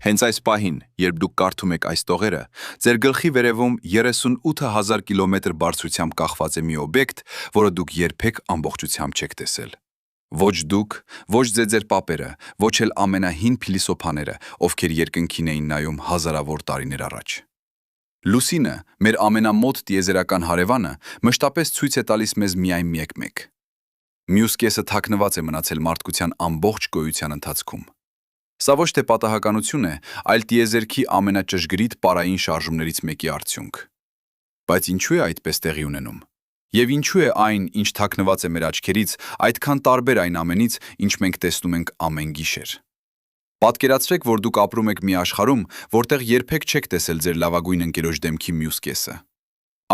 Հենց այս պահին, երբ դուք կարդում եք այս տողերը, ձեր գլխի վերևում 38,000 կիլոմետր բարձրությամբ կախված է մի օբյեկտ, որը դուք երբեք ամբողջությամբ չեք տեսել։ Ոչ դուք, ոչ ձեր պապերը, ոչ էլ ամենահին փիլիսոփաները, ովքեր երկնքին էին նայում հազարավոր տարիներ առաջ։ Լուսինը, մեր ամենամոտ տիեզերական հարևանը, մշտապես ցույց է տալիս մեզ միայն մեկ։ Մյուս կեսը թաքնված է մնացել մարդկության ամբողջ գոյության ընթացքում։ Սա ոչ թե պատահականություն է, այլ տիեզերքի ամենաճշգրիտ պարային շարժումներից մեկի արդյունք։ Բայց ինչու է այդպես տեղի ունենում։ Եվ ինչու է այն, ինչ թաքնված է մեր աչքերից, այդքան տարբեր այն ամենից, ինչ մենք տեսնում ենք ամեն գիշեր։ Պատկերացրեք, որ դուք ապրում եք մի աշխարհում, որտեղ երբեք չեք տեսել ձեր լավագույն ընկերոջ դեմքի մյուս կեսը։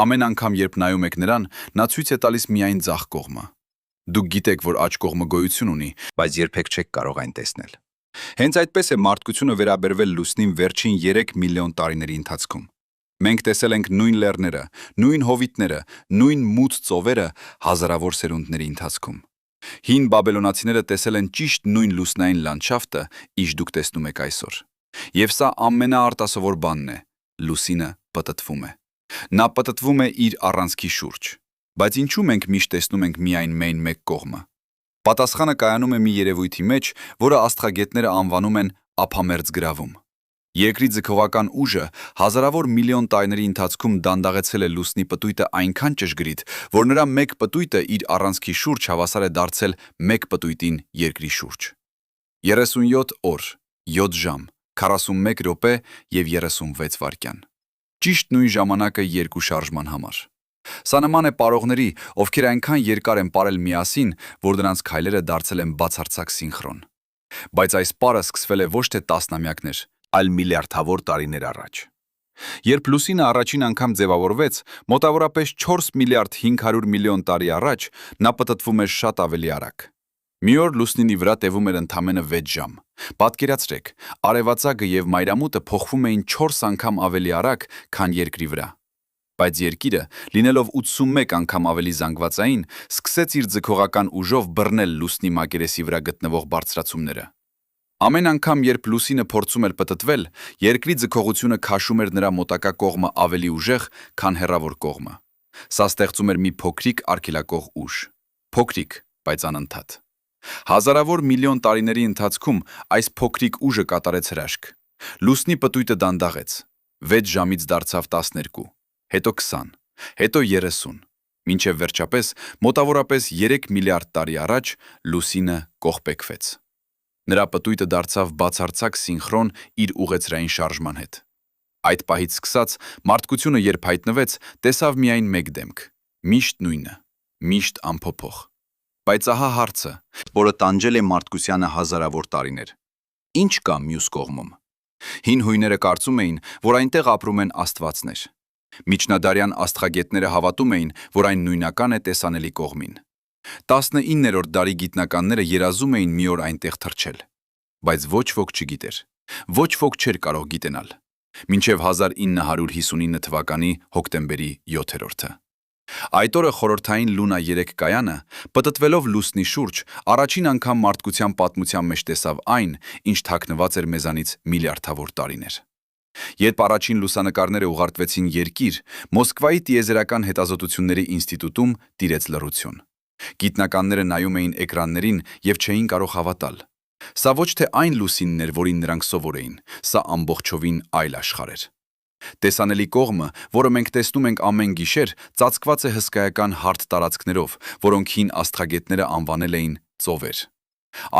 Ամեն անգամ, երբ նայում եք նրան, նա ցույց է տալիս միայն ձախ կողմը։ Դուք գիտեք, որ աջ կողմը գոյություն ունի, բայց երբեք չեք կարող այն տեսնել։ Հենց այդպես է մարդկությունը վերաբերվել լուսնին վերջին 3 միլիոն տարիների ընթացքում։ Մենք տեսել ենք նույն լեռները, նույն հովիտները, նույն մութ ծովերը հազարավոր սերունդների ընթացքում։ Հին բաբելոնացիները տեսել են ճիշտ նույն լուսնային լանդշաֆտը, ինչ դուք տեսնում եք այսօր։ Եվ սա ամենաարտասովոր բանն է՝ լուսինը պտտվում է։ Նա պտտվում է իր առանցքի շուրջ։ Բայց ինչու մենք միշտ տեսնում ենք միայն մեկ կողմը։ Պատասխանը կայանում է մի երևույթի մեջ, որը աստղագետները անվանում են ափամերձ գրավում։ Երկրի ձգողական ուժը հազարավոր միլիոն տարիների ընթացքում դանդաղեցել է լուսնի պտույտը այնքան ճշգրիտ, որ նրա մեկ պտույտը իր առանցքի շուրջ հավասար է դարձել մեկ պտույտին երկրի շուրջ։ 37 օր, 7 ժամ, 41 րոպե և 36 վայրկյան։ Ճիշտ նույն ժամանակը երկու շարժման համար։ Սա նման է պարողների, ովքեր այնքան երկար են պարել միասին, որ դրանց քայլերը դարձել են բացարձակ սինխրոն։ Բայց այս պարը սկսվել է ոչ թե տասնամյակներ, այլ միլիարդավոր տարիներ առաջ։ Երբ լուսինը առաջին անգամ ձևավորվեց, մոտավորապես 4 միլիարդ 500 միլիոն տարի առաջ, նա պտտվում էր շատ ավելի արագ։ Մի օր լուսնի վրա տևում էր ընդամենը 6 ժամ։ Պատկերացրեք, արևածագը և մայրամուտը փոխվում էին 4 անգամ ավելի արագ, քան երկրի վրա։ Բայց երկիրը, լինելով 81 անգամ ավելի զանգվածային, սկսեց իր ձգողական ուժով բռնել լուսնի մակերեսի վրա գտնվող բարձրացումները։ Ամեն անգամ, երբ լուսինը փորձում էր պտտվել, երկրի ձգողությունը քաշում էր նրա մոտակա կողմը ավելի ուժեղ, քան հեռավոր կողմը։ Սա ստեղծում էր մի փոքրիկ արգելակող ուժ։ Փոքրիկ, բայց անընդհատ։ Հազարավոր միլիոն տարիների ընթացքում այս փոքրիկ ուժը կատարեց հրաշք։ Լուսնի պտույտը դանդաղեց։ 6 ժամից դարձավ 12, հետո 20, հետո 30, մինչև վերջապես մոտավորապես 3 միլիարդ տարի առաջ լուսինը կողպեքվեց։ Նրա պտույտը դարձավ բացարձակ սինխրոն իր ուղեցրային շարժման հետ։ Այդ պահից սկսած մարդկությունը երբ հայտնվեց, տեսավ միայն մեկ դեմք, միշտ նույնը, միշտ անփոփոխ։ Բայց ահա հարցը, որը տանջել է մարդկությանը հազարավոր տարիներ։ Ինչ կա մյուս կողմում։ Հին հույները կարծում էին, որ այնտեղ ապրում են աստվածներ։ Միջնադարյան աստղագետները հավատում էին, որ այն նույնական է տեսանելի կողմին։ 19-րդ դարի գիտնականները երազում էին մի օր այնտեղ թռչել։ Բայց ոչ ոք չգիտեր։ Ոչ ոք չէր կարող գիտենալ։ Մինչև 1959 թվականի հոկտեմբերի 7-րդը։ Այդ օրը խորհրդային Լունա 3 կայանը, պտտվելով լուսնի շուրջ, առաջին անգամ մարդկության պատմության մեջ տեսավ այն, ինչ թաքնված էր մեզանից միլիարդավոր տարիներ։ Երբ առաջին լուսանկարները ուղարկվեցին Երկիր, Մոսկվայի տիեզերական հետազոտությունների ինստիտուտում տիրեց լռություն։ Գիտնականները նայում էին էկրաններին և չէին կարող հավատալ։ Սա ոչ թե այն լուսինն էր, որին նրանք սովոր էին, սա ամբողջովին այլ աշխարհ էր։ Տեսանելի կողմը, որը մենք տեսնում ենք ամեն գիշեր, ծածկված է հսկայական հարթ տարածքներով, որոնք հին աստղագետները անվանել էին ծովեր։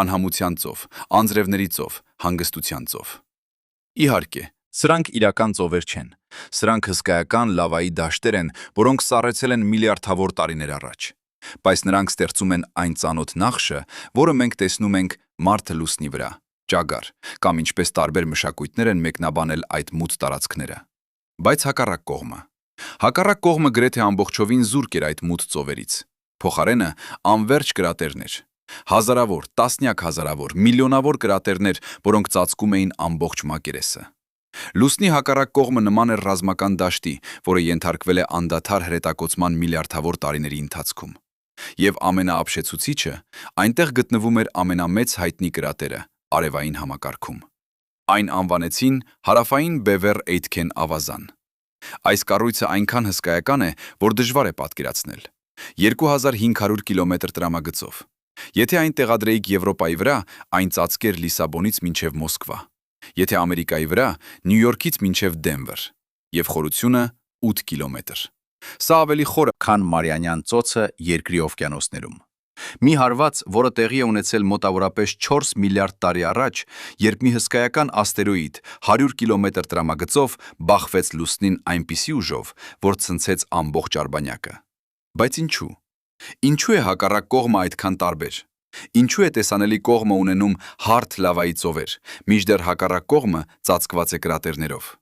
Անհամության ծով, անձրևների ծով, հանգստության ծով։ Իհարկե, սրանք իրական ծովեր չեն։ Սրանք հսկայական լավայի դաշտեր են, որոնք սառեցել են միլիարդավոր տարիներ առաջ։ Բայց նրանք ստեղծում են այն ծանոթ նախշը, որը մենք տեսնում ենք մարդը լուսնի վրա, ճագար, կամ ինչպես տարբեր մշակույթներ են մեկնաբանել այդ մութ տարածքները։ Բայց հակառակ կողմը։ Հակառակ կողմը գրեթե ամբողջովին զուրկ էր այդ մութ ծովերից։ Փոխարենը անվերջ կրատերներ։ Հազարավոր, տասնյակ հազարավոր, միլիոնավոր կրատերներ, որոնք ծածկում էին ամբողջ մակերեսը։ Լուսնի հակառակ կողմը նման էր ռազմական դաշտի, որը ենթարկվել է անդադար հրետակոծման միլիարդավոր տարիների ընթացքում։ Եվ ամենաապշեցուցիչը, այնտեղ գտնվում էր ամենամեծ հայտնի կրատերը՝ արևային համակարգում։ Այն անվանեցին հարավային Բևեր Էյթքեն ավազան։ Այս կառույցը այնքան հսկայական է, որ դժվար է պատկերացնել։ 2500 կիլոմետր տրամագծով։ Եթե այն տեղադրեիք Եվրոպայի վրա, այն ծածկեր Լիսաբոնից մինչև Մոսկվա։ Եթե Ամերիկայի վրա, Նյու Յորքից մինչև Դենվեր։ Եվ խորությունը 8 կիլոմետր։ Սա ավելի խորը, քան Մարիանյան ծոցը Երկրի օվկիանոսներում։ Մի հարված, որը տեղի է ունեցել մոտավորապես 4 միլիարդ տարի առաջ, երբ մի հսկայական աստերոիդ 100 կիլոմետր տրամագծով բախվեց լուսնին այնպիսի ուժով, որ ցնցեց ամբողջ արբանյակը։ Բայց ինչու։ Ինչու է հակառակ կողմը այդքան տարբեր։ Ինչու է տեսանելի կողմը ունենում հարթ լավայի ծովեր, մինչդեռ հակառակ կողմը ծածկված է կրատերներով։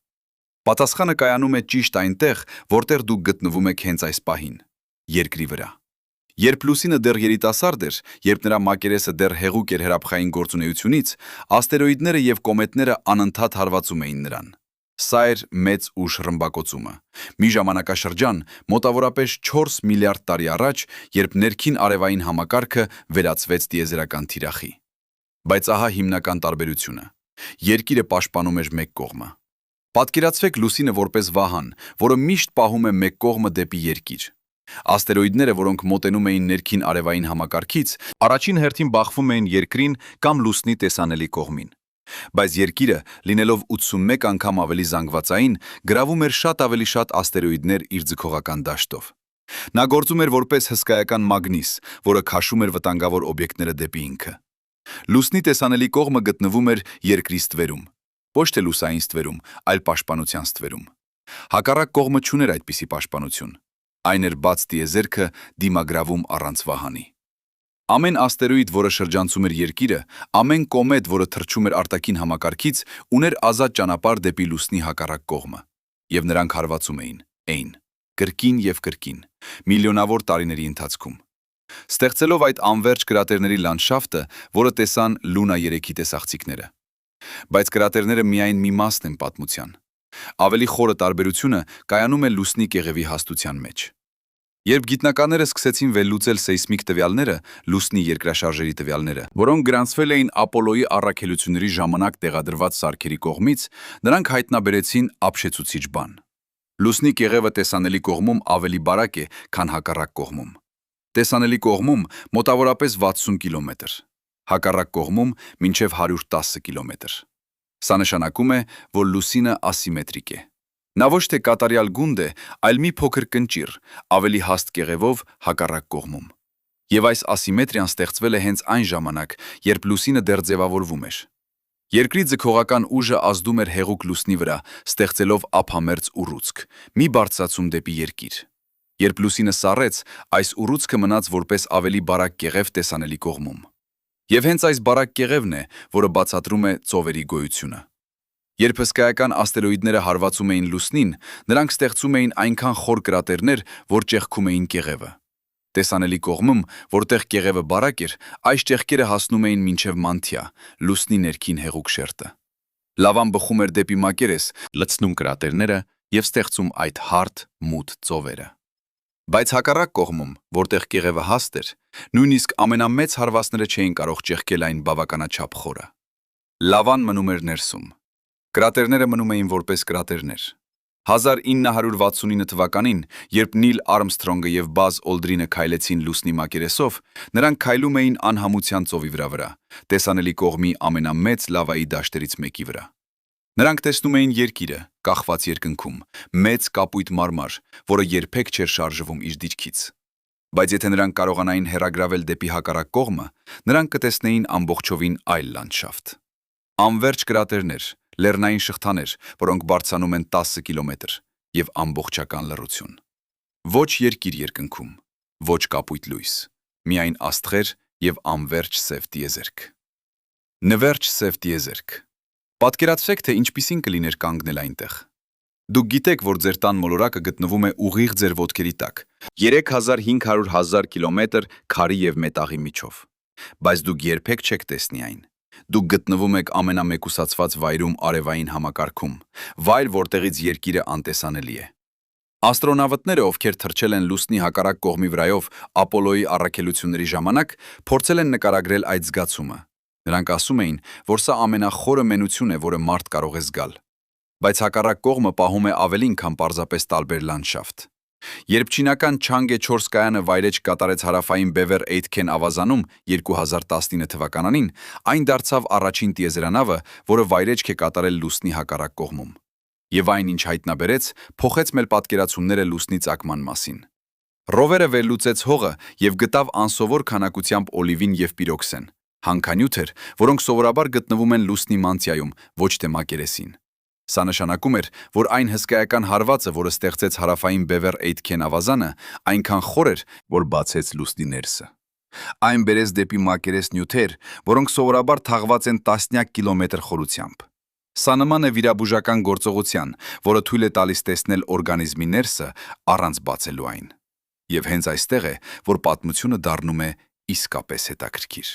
Պատասխանը կայանում է ճիշտ այնտեղ, որտեղ դուք գտնվում եք հենց այս պահին՝ Երկրի վրա։ Երբ լուսինը դեռ երիտասարդ էր, երբ նրա մակերեսը դեռ հեղուկ էր հրաբխային գործունեությունից, աստերոիդները եւ կոմետները անընդհատ հարվածում էին նրան։ Սա էր մեծ ուժ ռմբակոծումը։ Մի ժամանակաշրջան, մոտավորապես 4 միլիարդ տարի առաջ, երբ ներքին արևային համակարգը վերածվեց տիեզերական թիրախի։ Բայց ահա հիմնական տարբերությունը։ Երկիրը պաշտպանում էր մեկ կողմը։ Պատկերացրեք լուսինը որպես վահան, որը միշտ պահում է մեկ կողմը դեպի Երկիր։ Աստերոիդները, որոնք մոտենում էին ներքին արևային համակարգից, առաջին հերթին բախվում էին Երկրին կամ լուսնի տեսանելի կողմին։ Բայց Երկիրը, լինելով 81 անգամ ավելի զանգվածային, գրավում էր շատ ավելի շատ աստերոիդներ իր ձգողական դաշտով։ Նա գործում էր որպես հսկայական մագնիս, որը քաշում էր վտանգավոր օբյեկտները դեպի ինքը։ Լուսնի տեսանելի կողմը գտնվում էր Երկրի ստվերում, ոչ թե լուսային ստվերում, այլ պաշտպանության ստվերում։ Հակառակ կողմը չուներ այդպիսի պաշտպանություն։ Այն էր բաց տիեզերքը դիմագրավում առանց վահանի։ Ամեն աստերոիդ, որը շրջանցում էր Երկիրը, ամեն կոմետ, որը թռչում էր արտաքին համակարգից, ուներ ազատ ճանապարհ դեպի լուսնի հակառակ կողմը, եւ նրանք հարվածում էին, կրկին եւ կրկին, միլիոնավոր տարիների ընթացքում։ Ստեղծելով այդ անվերջ կրատերների լանդշաֆտը, որը տեսան Լունա 3-ի տեսախցիկները։ Բայց կրատերները միայն մի մասն են պատմության։ Ավելի խորը տարբերությունը կայանում է լուսնի կեղևի հաստության մեջ։ Երբ գիտնականները սկսեցին վերլուծել սեյսմիկ տվյալները, լուսնի երկրաշարժերի տվյալները, որոնք գրանցվել էին Ապոլոյի առաքելությունների ժամանակ տեղադրված սարքերի կողմից, նրանք հայտնաբերեցին ապշեցուցիչ բան։ Լուսնի կեղևը տեսանելի կողմում ավելի բարակ է, քան հակառակ կողմում։ Տեսանելի կողմում մոտավորապես 60 կիլոմետր, հակառակ կողմում մինչև 110 կիլոմետր։ Սա նշանակում է, որ լուսինը ասիմետրիկ է։ Նա ոչ թե կատարյալ գունդ է, այլ մի փոքր կնճիռ, ավելի հաստ կեղևով հակառակ կողմում։ Եվ այս ասիմետրիան ստեղծվել է հենց այն ժամանակ, երբ լուսինը դեռ ձևավորվում էր։ Երկրի ձգողական ուժը ազդում էր հեղուկ լուսնի վրա, ստեղծելով ափամերձ ուռուցք, մի բարձրացում դեպի Երկիր։ Երբ լուսինը սառեց, այս ուռուցքը մնաց որպես ավելի բարակ կեղև տեսանելի կողմում։ Եվ հենց այս բարակ կեղևն է, որը բացատրում է ծովերի գոյությունը։ Երբ հսկայական աստերոիդները հարվածում էին լուսնին, նրանք ստեղծում էին այնքան խոր կրատերներ, որ ճեղքում էին կեղևը։ Տեսանելի կողմում, որտեղ կեղևը բարակ էր, այս ճեղքերը հասնում էին մինչև մանթիա, լուսնի ներքին հեղուկ շերտը։ Լավան բխում էր դեպի մակերես, լցնում կրատերները եւ ստեղծում այդ հարթ, մութ ծովերը։ Բայց հակառակ կողմում, որտեղ կեղևը հաստ էր, նույնիսկ ամենամեծ հարվածները չէին կարող ճեղքել այն բավականաչափ խորը։ Լավան մնում էր ներսում։ Կրատերները մնում էին որպես կրատերներ։ 1969 թվականին, երբ Նիլ Արմսթրոնգը եւ Բազ Օլդրինը քայլեցին լուսնի մակերեսով, նրանք քայլում էին անհամության ծովի վրա, տեսանելի կողմի ամենամեծ լավայի դաշտերից մեկի վրա։ Նրանք տեսնում էին Երկիրը, կախված երկնքում, մեծ կապույտ մարմար, որը երբեք չէր շարժվում իր դիրքից։ Բայց եթե նրանք կարողանային հեռագրավել դեպի հակառակ կողմը, նրանք կտեսնեին ամբողջովին այլ լանդշաֆտ։ Անվերջ կրատերներ, լեռնային շղթաներ, որոնք բարձրանում են 10 կիլոմետր, եւ ամբողջական լռություն։ Ոչ Երկիր երկնքում, ոչ կապույտ լույս, միայն աստղեր եւ անվերջ սև տիեզերք։ Նվերջ սև տիեզերք։ Պատկերացրեք, թե ինչպիսին կլիներ կանգնել այնտեղ։ Դուք գիտեք, որ ձեր տան մոլորակը գտնվում է ուղիղ ձեր ոտքերի տակ, 3500 կիլոմետր քարի եւ մետաղի միջով։ Բայց դուք երբեք չեք տեսնի այն։ Դուք գտնվում եք ամենամեկուսացված վայրում արևային համակարգում, վայր, որտեղից Երկիրը անտեսանելի է։ Աստրոնավտները, ովքեր թռչել են լուսնի հակառակ կողմի վրայով Ապոլոյի առաքելությունների ժամանակ, փորձել են նկարագրել այդ զգացումը։ Նրանք ասում էին, որ սա ամենախորը մենություն է, որը մարդ կարող է զգալ։ Բայց հակառակ կողմը պահում է ավելին, քան պարզապես տարբեր լանդշաֆտ։ Երբ չինական Չանգե 4 կայանը վայրէջք կատարեց հարավային Բևեր Էյթքեն ավազանում 2019 թվականին, այն դարձավ առաջին տիեզերանավը, որը վայրէջք է կատարել լուսնի հակառակ կողմում։ Եվ այն, ինչ հայտնաբերեց, փոխեց մեր պատկերացումները լուսնի ծագման մասին։ Ռովերը վերլուծեց հողը և գտավ անսովոր քանակությամբ օլիվին և պիրոքսեն, հանքանյութեր, որոնք սովորաբար գտնվում են լուսնի մանտիայում, ոչ թե մակերեսին։ Սա նշանակում էր, որ այն հսկայական հարվածը, որը ստեղծեց հարավային Բևեր Էյթքեն ավազանը, այնքան խոր էր, որ բացեց լուսնի ներսը։ Այն բերեց դեպի մակերես նյութեր, որոնք սովորաբար թաղված են տասնյակ կիլոմետր խորությամբ։ Սա նման է վիրաբուժական գործողության, որը թույլ է տալիս տեսնել օրգանիզմի ներսը առանց բացելու այն։ Եվ հենց այստեղ է, որ պատմությունը դառնում է իսկապես հետաքրքիր։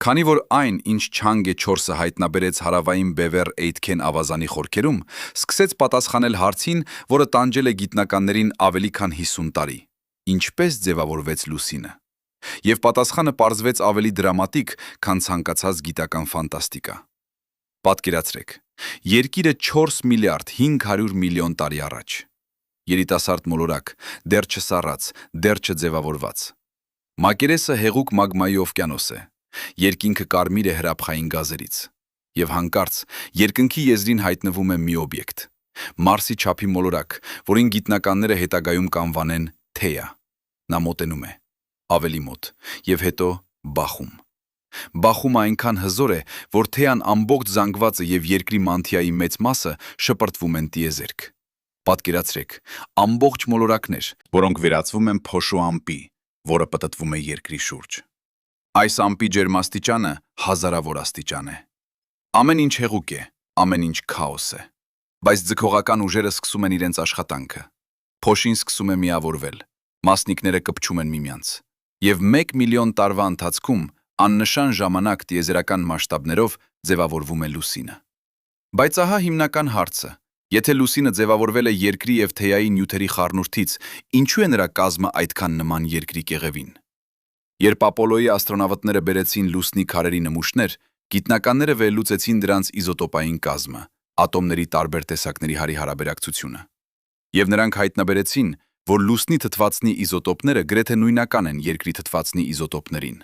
Քանի որ այն, ինչ Չանգե 4-ը հայտնաբերեց հարավային Բևեր Էյթքեն ավազանի խորքերում, սկսեց պատասխանել հարցին, որը տանջել է գիտնականներին ավելի քան 50 տարի. ինչպես ձևավորվեց լուսինը։ Եվ պատասխանը պարզվեց ավելի դրամատիկ, քան ցանկացած գիտական ֆանտաստիկա։ Պատկերացրեք, Երկիրը 4 միլիարդ 500 միլիոն տարի առաջ։ Երիտասարդ մոլորակ, դեռ չսառած, դեռ չձևավորված։ Մակերեսը հեղուկ մագմայի օվկիանոս է։ Երկինքը կարմիր է հրաբխային գազերից։ Եվ հանկարծ երկնքի եզրին հայտնվում է մի օբյեկտ։ Մարսի չափի մոլորակ, որին գիտնականները հետագայում կանվանեն Թեյա։ Նա մոտենում է, ավելի մոտ, և հետո բախում։ Բախումը այնքան հզոր է, որ Թեյան ամբողջ զանգվածը և երկրի մանթիայի մեծ մասը շպրտվում են տիեզերք։ Պատկերացրեք, ամբողջ մոլորակներ, որոնք վերածվում են փոշու ամպի, որը պտտվում է երկրի շուրջ։ Այս ամպի ջերմաստիճանը հազարավոր աստիճան է։ Ամեն ինչ հեղուկ է, ամեն ինչ քաոս է։ Բայց ձգողական ուժերը սկսում են իրենց աշխատանքը։ Փոշին սկսում է միավորվել, մասնիկները կպչում են միմյանց։ Եվ 1 միլիոն տարվա ընթացքում աննշան ժամանակ տիեզերական մասշտաբներով ձևավորվում է լուսինը։ Բայց ահա հիմնական հարցը. եթե լուսինը ձևավորվել է երկրի և Թեյայի նյութերի խառնուրդից, ինչու է նրա կազմը այդքան նման երկրի կեղևին։ Երբ Ապոլոյի աստրոնավտները բերեցին լուսնի քարերի նմուշներ, գիտնականները վերլուծեցին դրանց իզոտոպային կազմը, ատոմների տարբեր տեսակների հարաբերակցությունը։ Եվ նրանք հայտնաբերեցին, որ լուսնի թթվածնի իզոտոպները գրեթե նույնական են երկրի թթվածնի իզոտոպներին։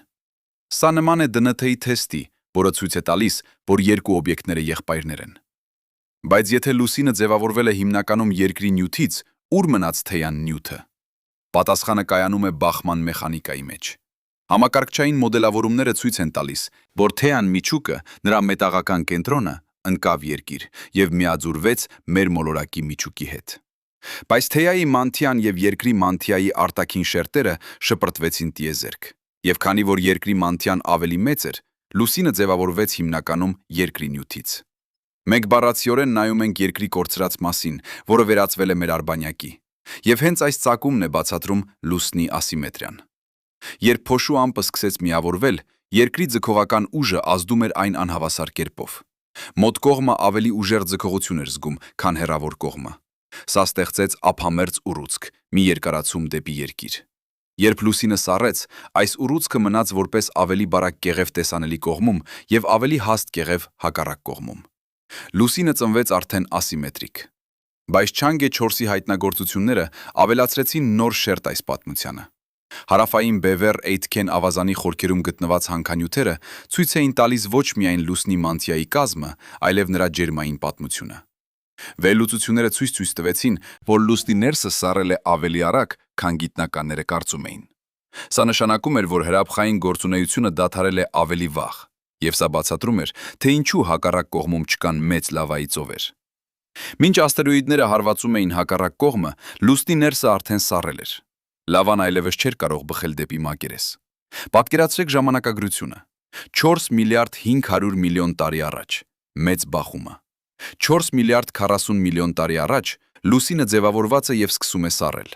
Սա նման է ԴՆԹ-ի թեստի, որը ցույց է տալիս, որ երկու օբյեկտները եղբայրներ են։ Բայց եթե լուսինը ձևավորվել է հիմնականում երկրի նյութից, ուր մնաց Թեյան նյութը։ Պատասխանը կայանում է բախման մեխանիկայի մեջ։ Համակարգչային մոդելավորումները ցույց են տալիս, որ Թեյան միջուկը, նրա մետաղական կենտրոնը, ընկավ երկիր և միաձուլվեց մեր մոլորակի միջուկի հետ։ Բայց Թեյայի մանթիան և երկրի մանթիայի արտաքին շերտերը շպրտվեցին տիեզերք։ Եվ քանի որ երկրի մանթիան ավելի մեծ էր, լուսինը ձևավորվեց հիմնականում երկրի նյութից։ Մենք բառացիորեն նայում ենք երկրի կորցրած մասին, որը վերածվել է մեր արբանյակի։ Եվ հենց այս ծագումն է բացատրում լուսնի ասիմետրիան։ Երբ փոշու ամպը սկսեց միավորվել, երկրի ձգողական ուժը ազդում էր այն անհավասար կերպով։ Մոտ կողմը ավելի ուժեղ ձգողություն էր զգում, քան հեռավոր կողմը։ Սա ստեղծեց ափամերձ ուռուցք, մի երկարացում դեպի երկիր։ Երբ լուսինը սառեց, այս ուռուցքը մնաց որպես ավելի բարակ կեղև տեսանելի կողմում և ավելի հաստ կեղև հակառակ կողմում։ Լուսինը ծնվեց արդեն ասիմետրիկ։ Բայց Չանգե 4-ի հայտնագործությունները ավելացրեցին նոր շերտ այս պատմությանը։ Հարավային Բևեր Էյթքեն ավազանի խորքերում գտնված հանքանյութերը ցույց էին տալիս ոչ միայն լուսնի մանթիայի կազմը, այլև նրա ջերմային պատմությունը։ Վերլուծությունները ցույց տվեցին, որ լուսնի ներսը սառել է ավելի արագ, քան գիտնականները կարծում էին։ Սա նշանակում էր, որ հրաբխային գործունեությունը դադարել է ավելի վաղ, և սա բացատրում էր, թե ինչու հակառակ կողմում չկան մեծ լավայի ծովեր։ Մինչ աստերոիդները հարվածում էին հակառակ կողմը, լուսնի ներսը արդեն սառել էր։ Լավան այլևս չէր կարող բխել դեպի մակերես։ Պատկերացրեք ժամանակագրությունը։ 4 միլիարդ 500 միլիոն տարի առաջ, մեծ բախումը։ 4 միլիարդ 40 միլիոն տարի առաջ լուսինը ձևավորված է և սկսում է սառել։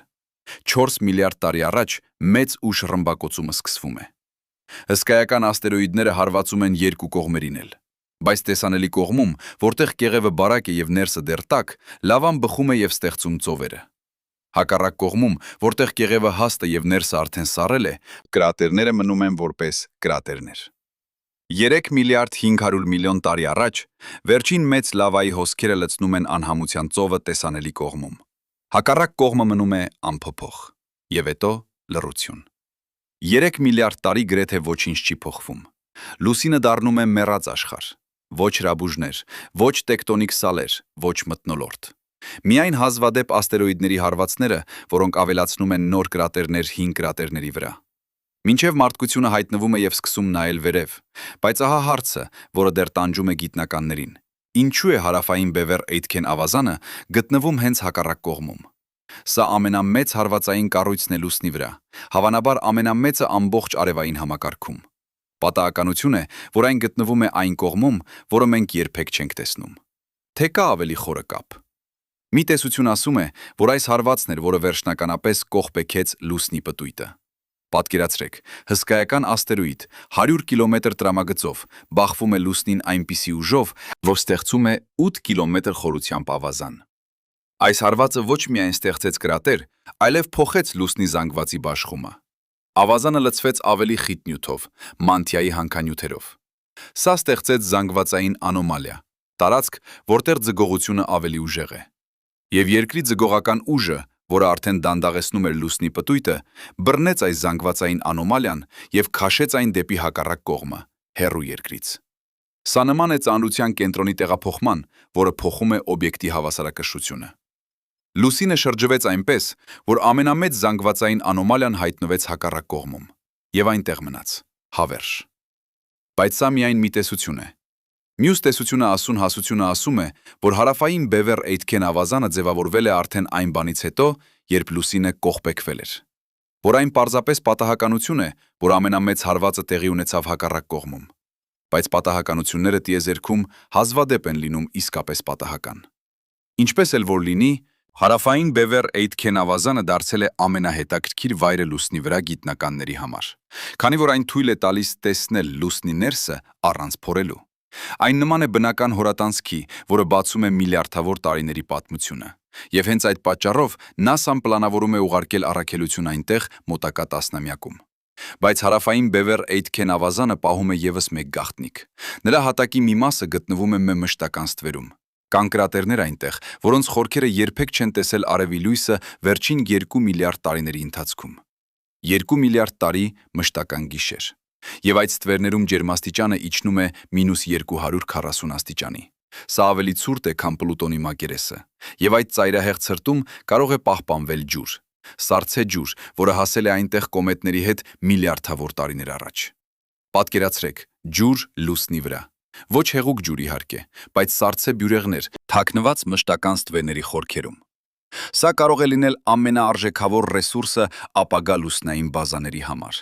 4 միլիարդ տարի առաջ մեծ ուժ ռմբակոծումը սկսվում է։ Հսկայական աստերոիդները հարվածում են երկու կողմերին էլ։ Բայց տեսանելի կողմում, որտեղ կեղևը բարակ է և ներսը դեռ տաք, լավան բխում է և ստեղծում ծովերը։ Հակառակ կողմում, որտեղ կեղևը հաստ է և ներսը արդեն սառել է, կրատերները մնում են որպես կրատերներ։ 3 միլիարդ 500 միլիոն տարի առաջ վերջին մեծ լավայի հոսքերը լցնում են անհամության ծովը տեսանելի կողմում։ Հակառակ կողմը մնում է անփոփոխ, եւ հետո լռություն։ 3 միլիարդ տարի գրեթե ոչինչ չի փոխվում։ Լուսինը դառնում է մեռած աշխարհ, ոչ հրաբուժներ, ոչ տեկտոնիկ սալեր, ոչ մթնոլորտ։ Միայն հազվադեպ աստերոիդների հարվածները, որոնք ավելացնում են նոր կրատերներ հին կրատերների վրա։ Մինչև մարդկությունը հայտնվում է եւ սկսում նայել վերև, բայց ահա հարցը, որը դեռ տանջում է գիտնականներին. ինչու է հարավային բևեռ Էյթքեն ավազանը գտնվում հենց հակառակ կողմում։ Սա ամենամեծ հարվածային կառույցն է լուսնի վրա, հավանաբար ամենամեծը ամբողջ արևային համակարգում։ Պատահականություն է, որ այն գտնվում է այն կողմում, որը մենք երբեք չենք տեսնում։ Թե կա ավելի խորը կապ։ Մի տեսություն ասում է, որ այս հարվածն էր, որը վերջնականապես կողպեքեց լուսնի պտույտը։ Պատկերացրեք, հսկայական աստերոիդ 100 կիլոմետր տրամագծով բախվում է լուսնին այնպիսի ուժով, որ ստեղծում է 8 կիլոմետր խորությամբ ավազան։ Այս հարվածը ոչ միայն ստեղծեց կրատեր, այլև փոխեց լուսնի զանգվածի բաշխումը։ Ավազանը լցվեց ավելի խիտ նյութով, մանթիայի հանքանյութերով։ Սա ստեղծեց զանգվածային անոմալիա, տարածք, որտեղ ձգողությունը ավելի ուժեղ է։ Եվ երկրի ձգողական ուժը, որը արդեն դանդաղեցնում էր լուսնի պտույտը, բռնեց այս զանգվածային անոմալիան եւ քաշեց այն դեպի հակառակ կողմը, հեռու երկրից։ Սա նման է ծանրության կենտրոնի տեղափոխման, որը փոխում է օբյեկտի հավասարակշռությունը։ Լուսինը շրջվեց այնպես, որ ամենամեծ զանգվածային անոմալիան հայտնվեց հակառակ կողմում, եւ այնտեղ մնաց, հավերժ։ Բայց սա միայն մի տեսություն է։ Մյուս տեսությունը հասությունը ասում է, որ հարավային բևեռ Էյթքեն ավազանը ձևավորվել է արդեն այն բանից հետո, երբ լուսինը կողպեքվել էր։ Որ այն պարզապես պատահականություն է, որ ամենամեծ հարվածը տեղի ունեցավ հակառակ կողմում։ Բայց պատահականությունները տիեզերքում հազվադեպ են լինում իսկապես պատահական։ Ինչպես էլ որ լինի, հարավային բևեռ Էյթքեն ավազանը դարձել է ամենահետաքրքիր վայրը լուսնի վրա գիտնականների համար, քանի որ այն թույլ է տալիս տեսնել լուսնի ներսը առանց փորելու։ Այն նման է բնական հորատանցքի, որը բացում է միլիարդավոր տարիների պատմությունը, եւ հենց այդ պատճառով NASA-ն պլանավորում է ուղարկել առաքելություն այնտեղ մոտակա տասնամյակում։ Բայց հարավային բևեռ Էյթքեն ավազանը պահում է եւս մեկ գաղտնիք։ Նրա հատակի մի մասը գտնվում է մշտական ստվերում։ Կան կրատերներ այնտեղ, որոնց խորքերը երբեք չեն տեսել արևի լույսը վերջին 2 միլիարդ տարիների ընթացքում։ 2 միլիարդ տարի մշտական գիշեր։ Եվ այդ ստվերներում ջերմաստիճանը իջնում է -240 աստիճանի։ Սա ավելի ցուրտ է, քան Պլուտոնի մակերեսը, եւ այդ ծայրահեղ ցրտում կարող է պահպանվել ջուր։ Սառցե ջուր, որը հասել է այնտեղ կոմետների հետ միլիարդավոր տարիներ առաջ։ Պատկերացրեք, ջուր լուսնի վրա։ Ոչ հեղուկ ջուր իհարկե, բայց սառցե բյուրեղներ, թաքնված մշտական ստվերների խորքերում։ Սա կարող է լինել ամենաարժեքավոր ռեսուրսը ապագա լուսնային բազաների համար։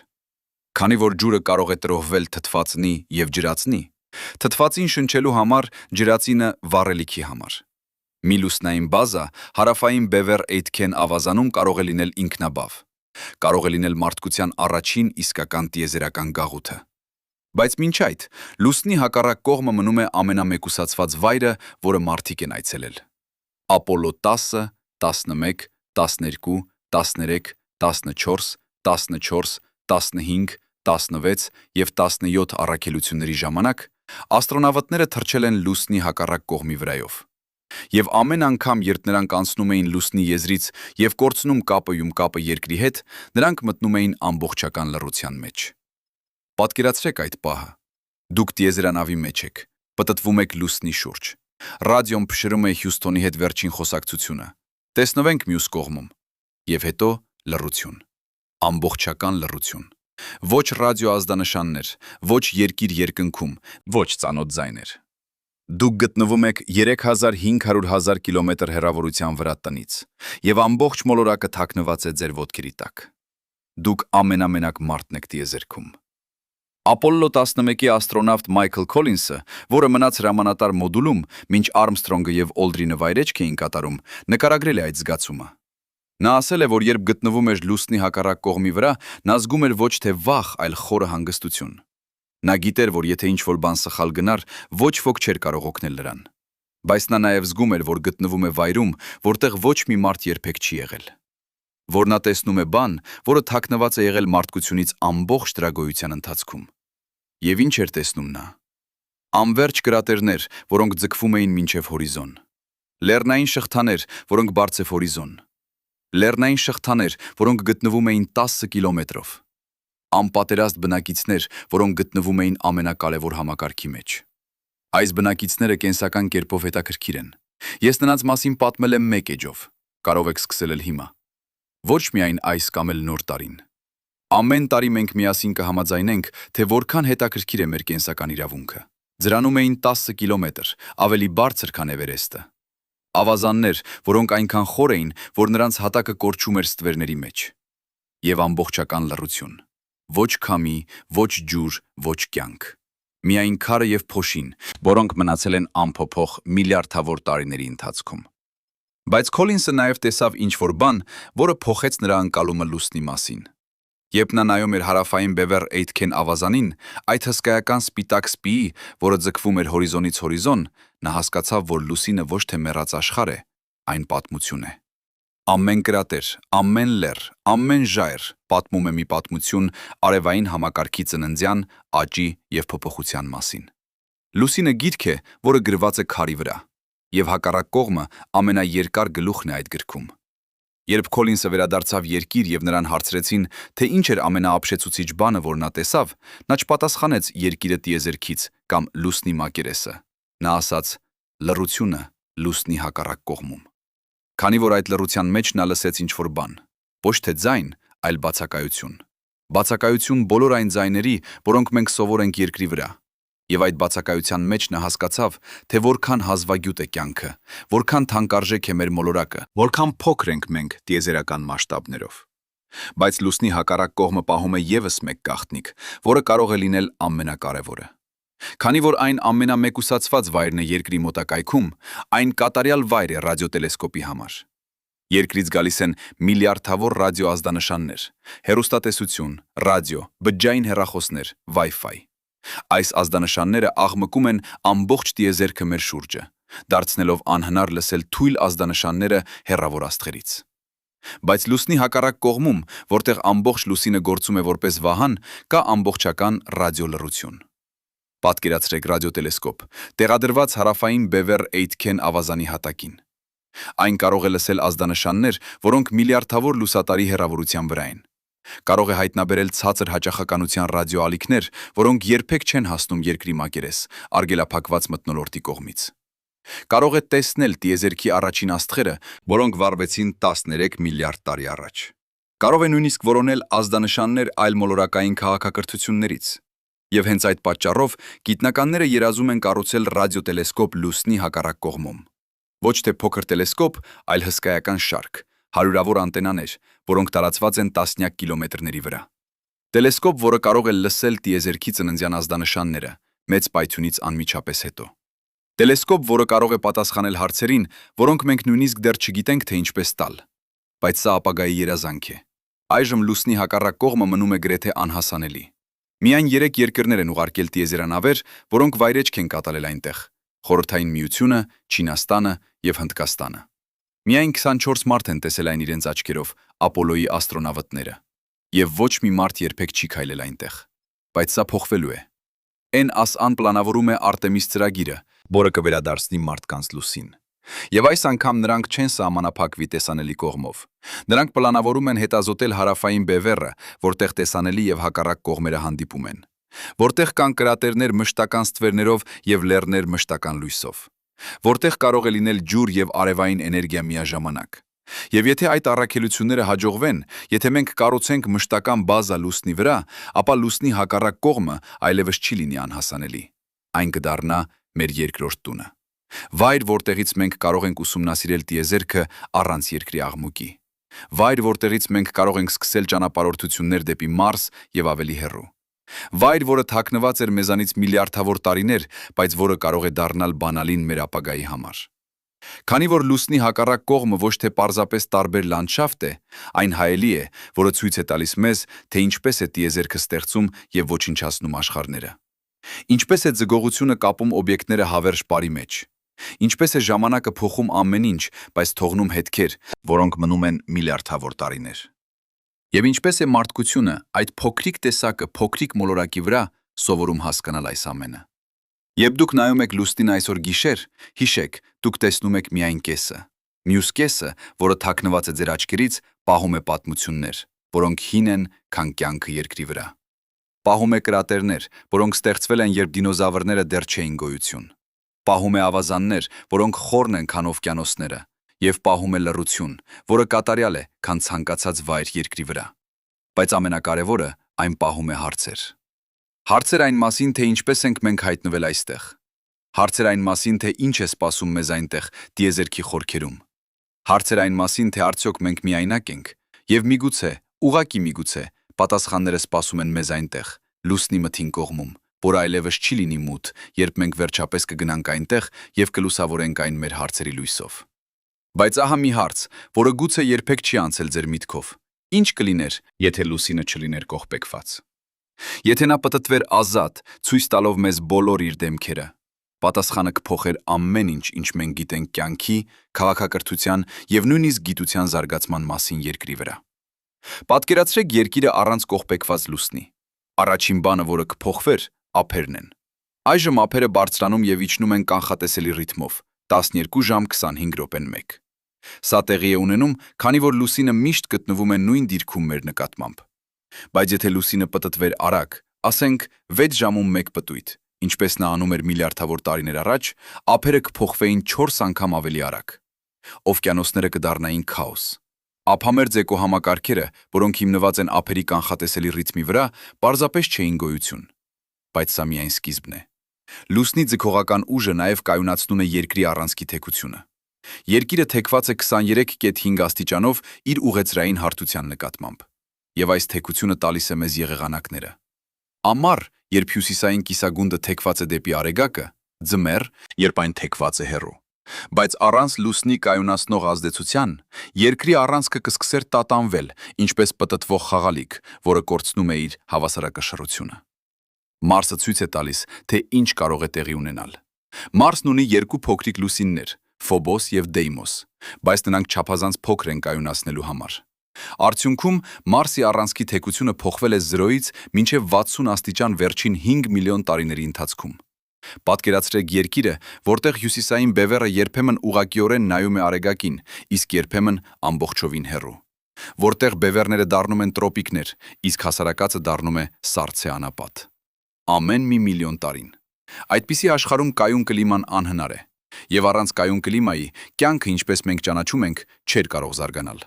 Քանի որ ջուրը կարող է տրոհվել թթվածնի եւ ջրածնի, թթվածին շնչելու համար, ջրածինը վառելիքի համար։ Մի լուսնային բազա հարավային բևեռ Էյթքեն ավազանում կարող է լինել ինքնաբավ, կարող է լինել մարդկության առաջին իսկական տիեզերական գաղութը։ Բայց մինչ այդ, լուսնի հակառակ կողմը մնում է ամենամեկուսացված վայրը, որը մարդիկ են այցելել։ Ապոլո 10, 11, 12, 13, 14, 14, 15, 16 եւ 17 առաքելությունների ժամանակ աստրոնավտները թռչել են լուսնի հակառակ կողմի վրայով։ Եվ ամեն անգամ, երբ նրանք անցնում էին լուսնի եզրից եւ կորցնում կապը երկրի հետ, նրանք մտնում էին ամբողջական լռության մեջ։ Պատկերացրեք այդ պահը։ Դուք տիեզերանավի մեջ եք, պտտվում եք լուսնի շուրջ։ Ռադիոն փշրում է Հյուսթոնի հետ վերջին խոսակցությունը։ Տեսնվենք մյուս կողմում։ Եվ հետո լռություն։ Ամբողջական լռություն։ Ոչ ռադիո ազդանշաններ, ոչ երկիր երկնքում, ոչ ծանոթ ձայներ։ Դուք գտնվում եք 3500 կիլոմետր հեռավորության վրա տնից, եւ ամբողջ մոլորակը թաքնված է ձեր ոտքերի տակ։ Դուք ամենամենակ մարդն եք տիեզերքում։ Ապոլո 11-ի աստրոնավտ Մայքլ Քոլինսը, որը մնաց հրամանատար մոդուլում, մինչ Արմսթրոնգը եւ Օլդրինը վայրեջք էին կատարում, նկարագրել է այդ զգացումը։ Նա ասել է, որ երբ գտնվում էր լուսնի հակառակ կողմի վրա, նա զգում էր ոչ թե վախ, այլ խորը հանգստություն։ Նա գիտեր, որ եթե ինչ-որ բան սխալ գնար, ոչ ոք չէր կարող օգնել նրան։ Բայց նա նաև զգում էր, որ գտնվում է վայրում, որտեղ ոչ մի մարդ երբեք չի եղել։ Որ նա տեսնում է բան, որը թաքնված է եղել մարդկությունից ամբողջ դրա գոյության ընթացքում։ Եվ ինչ էր տեսնում նա։ Անվերջ կրատերներ, որոնք ձգվում էին մինչև հորիզոն։ Լեռնային շղթաներ, որոնք բարձր հորիզոն։ Լեռնային շղթաներ, որոնք գտնվում էին 10 կիլոմետրով։ Անպատերազտ բնակիցներ, որոնք գտնվում էին ամենակարևոր համակարգի մեջ։ Այս բնակիցները կենսական կերպով հետաքրքիր են։ Ես նրանց մասին պատմել եմ մեկ էջով։ Կարող եք սկսել էլ հիմա։ Ոչ միայն այս կամ էլ նոր տարին։ Ամեն տարի մենք միասին կհամաձայնենք, թե որքան հետաքրքիր է մեր կենսական իրավունքը։ Ձրանում էին 10 կիլոմետր, ավելի բարձր, քան Էվերեստը։ Ավազաններ, որոնք այնքան խոր էին, որ նրանց հատակը կորչում էր ստվերների մեջ։ Եվ ամբողջական լռություն։ Ոչ քամի, ոչ ջուր, ոչ կյանք։ Միայն քարը եւ փոշին, որոնք մնացել են անփոփոխ միլիարդավոր տարիների ընթացքում։ Բայց Քոլինսը նաև տեսավ ինչ-որ բան, որը փոխեց նրա ընկալումը լուսնի մասին։ Երբ նա նայում էր հարավային Բևեր Էյթքեն ավազանին, այդ հսկայական սպիտակ սպիի, որը ձգվում էր հորիզոնից հորիզոն, նա հասկացավ, որ լուսինը ոչ թե մեռած աշխարհ է, այն պատմություն է։ Ամեն կրատեր, ամեն լեռ, ամեն ժայռ պատմում է մի պատմություն արևային համակարգի ծննդյան, աճի եւ փոփոխության մասին։ Լուսինը գիրք է, որը գրված է քարի վրա, եւ հակառակ կողմը ամենաերկար գլուխն է այդ գրքում։ Երբ Քոլինսը վերադարձավ երկիր եւ նրան հարցրեցին, թե ինչ էր ամենաապշեցուցիչ բանը, որ նա տեսավ, նա չպատասխանեց երկիրը տիեզերքից կամ լուսնի մակերեսը։ Նա ասաց. լռությունը լուսնի հակառակ կողմում։ Քանի որ այդ լռության մեջ նա լսեց ինչ-որ բան, ոչ թե ձայն, այլ բացակայություն։ Բացակայություն բոլոր այն ձայների, որոնք մենք սովոր ենք երկրի վրա։ Եվ այդ բացակայության մեջ նա հասկացավ, թե որքան հազվագյուտ է կյանքը, որքան թանկարժեք է մեր մոլորակը, որքան փոքր ենք մենք տիեզերական մասշտաբներով։ Բայց լուսնի հակառակ կողմը պահում է ևս մեկ գաղտնիք, որը կարող է լինել ամենակարևորը։ Քանի որ այն ամենամեկուսացված վայրն է երկրի մոտակայքում, այն կատարյալ վայր է ռադիոտելեսկոպի համար։ Երկրից գալիս են միլիարդավոր ռադիոազդանշաններ, հեռուստատեսություն, ռադիո, բջջային հեռախոսներ, Wi-Fi։ Այս ազդանշանները աղմկում են ամբողջ տիեզերքը մեր շուրջը, դարձնելով անհնար լսել թույլ ազդանշանները հեռավոր աստղերից։ Բայց լուսնի հակառակ կողմում, որտեղ ամբողջ լուսինը գործում է որպես վահան, կա ամբողջական ռադիոլռություն։ Պատկերացրեք ռադիոտելեսկոպ, տեղադրված հարավային Բևեր Էյթքեն ավազանի հատակին։ Այն կարող է լսել ազդանշաններ, որոնք միլիարդավոր լուսատարի հեռավորության վրա են։ Կարող է հայտնաբերել ցածր հաճախականության ռադիոալիքներ, որոնք երբեք չեն հասնում երկրի մակերես, արգելափակված մթնոլորտի կողմից։ Կարող է տեսնել տիեզերքի առաջին աստղերը, որոնք վառվեցին 13 միլիարդ տարի առաջ։ Կարող է նույնիսկ որոնել ազդանշաններ այլ մոլորակային քաղաքակրթություններից։ Եվ հենց այդ պատճառով գիտնականները երազում են կառուցել ռադիոտելեսկոպ լուսնի հակառակ կողմում։ Ոչ թե փոքր տելեսկոպ, այլ հսկայական շարք, հարյուրավոր անտենաներ, որոնք տարածված են տասնյակ կիլոմետրների վրա։ Տելեսկոպ, որը կարող է լսել տիեզերքի ծննդյան ազդանշանները, մեծ պայթյունից անմիջապես հետո։ Տելեսկոպ, որը կարող է պատասխանել հարցերին, որոնք մենք նույնիսկ դեռ չգիտենք, թե ինչպես տալ։ Բայց սա ապագայի երազանք է։ Այժմ լուսնի հակառակ կողմը մնում է գրեթե անհասանելի։ Միայն 3 երկրներ են ուղարկել տիեզերանավեր, որոնք վայրեջք են կատարել այնտեղ՝ Խորհրդային Միությունը, Չինաստանը եւ Հնդկաստանը։ Միայն 24 մարդ են տեսել այն իրենց աչքերով, Ապոլոյի աստրոնավտները։ Եվ ոչ մի մարդ երբեք չի քայլել այնտեղ։ Բայց սա փոխվելու է։ NASAN պլանավորում է Արտեմիս ծրագիրը, որը կվերադարձնի մարդկանց լուսին։ Եվ այս անգամ նրանք չեն սահմանափակվի տեսանելի կողմով։ Նրանք պլանավորում են հետազոտել հարավային Բևերը, որտեղ տեսանելի եւ հակառակ կողմերը հանդիպում են։ Որտեղ կան կրատերներ մշտական ստվերներով եւ լեռներ մշտական լույսով։ Որտեղ կարող է լինել ջուր եւ արևային էներգիա միաժամանակ։ Եվ եթե այդ առաքելությունները հաջողվեն, եթե մենք կառուցենք մշտական բազա լուսնի վրա, ապա լուսնի հակառակ կողմը այլևս չի լինի անհասանելի։ Այն կդառնա մեր երկրորդ տունը։ Վայր, որտեղից մենք կարող ենք ուսումնասիրել տիեզերքը առանց երկրի աղմուկի։ Վայր, որտեղից մենք կարող ենք սկսել ճանապարհորդություններ դեպի Մարս եւ ավելի հեռու։ Վայր, որը թաքնված էր մեզանից միլիարդավոր տարիներ, բայց որը կարող է դառնալ բանալին մեր ապագայի համար։ Քանի որ լուսնի հակառակ կողմը ոչ թե պարզապես տարբեր լանդշաֆտ է, այն հայելի է, որը ցույց է տալիս մեզ, թե ինչպես է տիեզերքը ստեղծում եւ ոչնչացնում աշխարհները։ Ինչպես է ձգողությունը կապում օբյեկտները հավերժ պարի մեջ։ Ինչպես է ժամանակը փոխում ամեն ինչ, բայց թողնում հետքեր, որոնք մնում են միլիարդավոր տարիներ։ Եվ ինչպես է մարդկությունը այդ փոքրիկ տեսակը փոքրիկ մոլորակի վրա սովորում հասկանալ այս ամենը։ Երբ դուք նայում եք լուսնին այսօր գիշեր, հիշեք, դուք տեսնում եք միայն կեսը։ Մյուս կեսը, որը թաքնված է ձեր աչքերից, պահում է պատմություններ, որոնք հին են, քան կյանքը երկրի վրա։ Պահում է կրատերներ, որոնք ստեղծվել են, երբ դինոզավրները դեռ չէին գոյություն։ Պահում է ավազաններ, որոնք խորն են, քան օվկիանոսները, եւ պահում է լռություն, որը կատարյալ է, քան ցանկացած վայր երկրի վրա։ Բայց ամենակարևորը, այն պահում է հարցեր։ Հարցեր այն մասին, թե ինչպես ենք մենք հայտնվել այստեղ։ Հարցեր այն մասին, թե ինչ է սպասում մեզ այնտեղ տիեզերքի խորքերում։ Հարցեր այն մասին, թե արդյոք մենք միայնակ ենք, եւ միգուցե, ուղղակի միգուցե, պատասխանները սպասում են մեզ այնտեղ, լուսնի մթին կողմում, որ այլևս չի լինի մութ, երբ մենք վերջապես կգնանք այնտեղ եւ կլուսավորենք այն մեր հարցերի լույսով։ Բայց ահա մի հարց, որը գուցե երբեք չի անցել ձեր միտքով. ինչ կլիներ, եթե լուսինը չլիներ կողպեկված։ Եթե նա պտտվեր ազատ, ցույց տալով մեզ բոլոր իր դեմքերը, պատասխանը կփոխեր ամեն ինչ, ինչ մենք գիտենք կյանքի, քաղաքակրթության եւ նույնիսկ գիտության զարգացման մասին երկրի վրա։ Պատկերացրեք երկիրը առանց կողպեկված լուսնի։ Առաջին բանը, որը կփոխվեր, ափերն են։ Այժմ ափերը բարձրանում եւ իջնում են կանխատեսելի ռիթմով, 12 ժամ 25 րոպեն 1։ Սա տեղի է ունենում, քանի որ լուսինը միշտ գտնվում է նույն դիրքում մեր նկատմամբ։ Բայց եթե լուսինը պտտվեր արագ, ասենք 6 ժամում 1 պտույտ, ինչպես նա անում էր միլիարդավոր տարիներ առաջ, ափերը կփոխվեին 4 անգամ ավելի արագ։ Օվկիանոսները կդառնային քաոս։ Ափամերձ էկոհամակարգերը, որոնք հիմնված են ափերի կանխատեսելի ռիթմի վրա, պարզապես չէին գոյություն։ Բայց սա միայն սկիզբն է։ Լուսնի ձգողական ուժը նաև կայունացնում է երկրի առանցքի թեքությունը։ Երկիրը թեքված է 23.5 աստիճանով իր ուղեծրային հարթության նկատմամբ, եւ այս թեքությունը տալիս է մեզ եղեղանակները։ Ամառ, երբ հյուսիսային կիսագունդը թեքված է դեպի արեգակը, ձմեռ, երբ այն թեքված է հեռու։ Բայց առանց լուսնի կայունացնող ազդեցության, երկրի առանցքը կսկսեր տատանվել, ինչպես պտտվող խաղալիք, որը կորցնում է իր հավասարակշռությունը։ Մարսը ցույց է տալիս, թե ինչ կարող է տեղի ունենալ։ Մարսն ունի երկու փոքրիկ լուսիններ՝ Ֆոբոս եւ Դեյմոս, բայց նրանք չափազանց փոքր են կայունացնելու համար։ Արդյունքում Մարսի առանցքի թեքությունը փոխվել է 0-ից մինչև 60 աստիճան վերջին 5 միլիոն տարիների ընթացքում։ Պատկերացրեք երկիրը, որտեղ հյուսիսային բևեռը երբեմն ուղղակիորեն նայում է արեգակին, իսկ երբեմն ամբողջովին հեռու։ Որտեղ բևեռները դառնում են տրոպիկներ, իսկ հասարակածը դառնում է սառցե անապատ։ Ամեն մի միլիոն տարին։ Այդպիսի աշխարհում կայուն կլիման անհնար է, եւ առանց կայուն կլիմայի կյանքը, ինչպես մենք ճանաչում ենք, չէր կարող զարգանալ։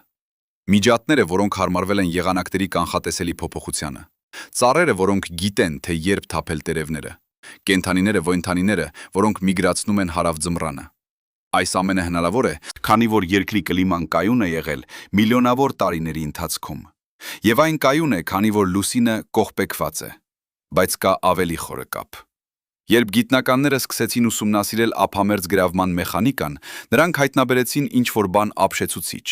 Միջատները, որոնք հարմարվել են եղանակների կանխատեսելի փոփոխությանը, ծառերը, որոնք գիտեն, թե երբ թափել տերևները, կենդանիները, ոյնթանիները, որոնք միգրացնում են հարավ ձմռանը։ Այս ամենը հնարավոր է, քանի որ երկրի կլիման կայուն է եղել միլիոնավոր տարիների ընթացքում։ Եվ այն կայուն է, քանի որ լուսինը կողպեկված է։ Բայց կա ավելի խորը կապ։ Երբ գիտնականները սկսեցին ուսումնասիրել ափամերձ գրավման մեխանիկան, նրանք հայտնաբերեցին ինչ-որ բան ապշեցուցիչ։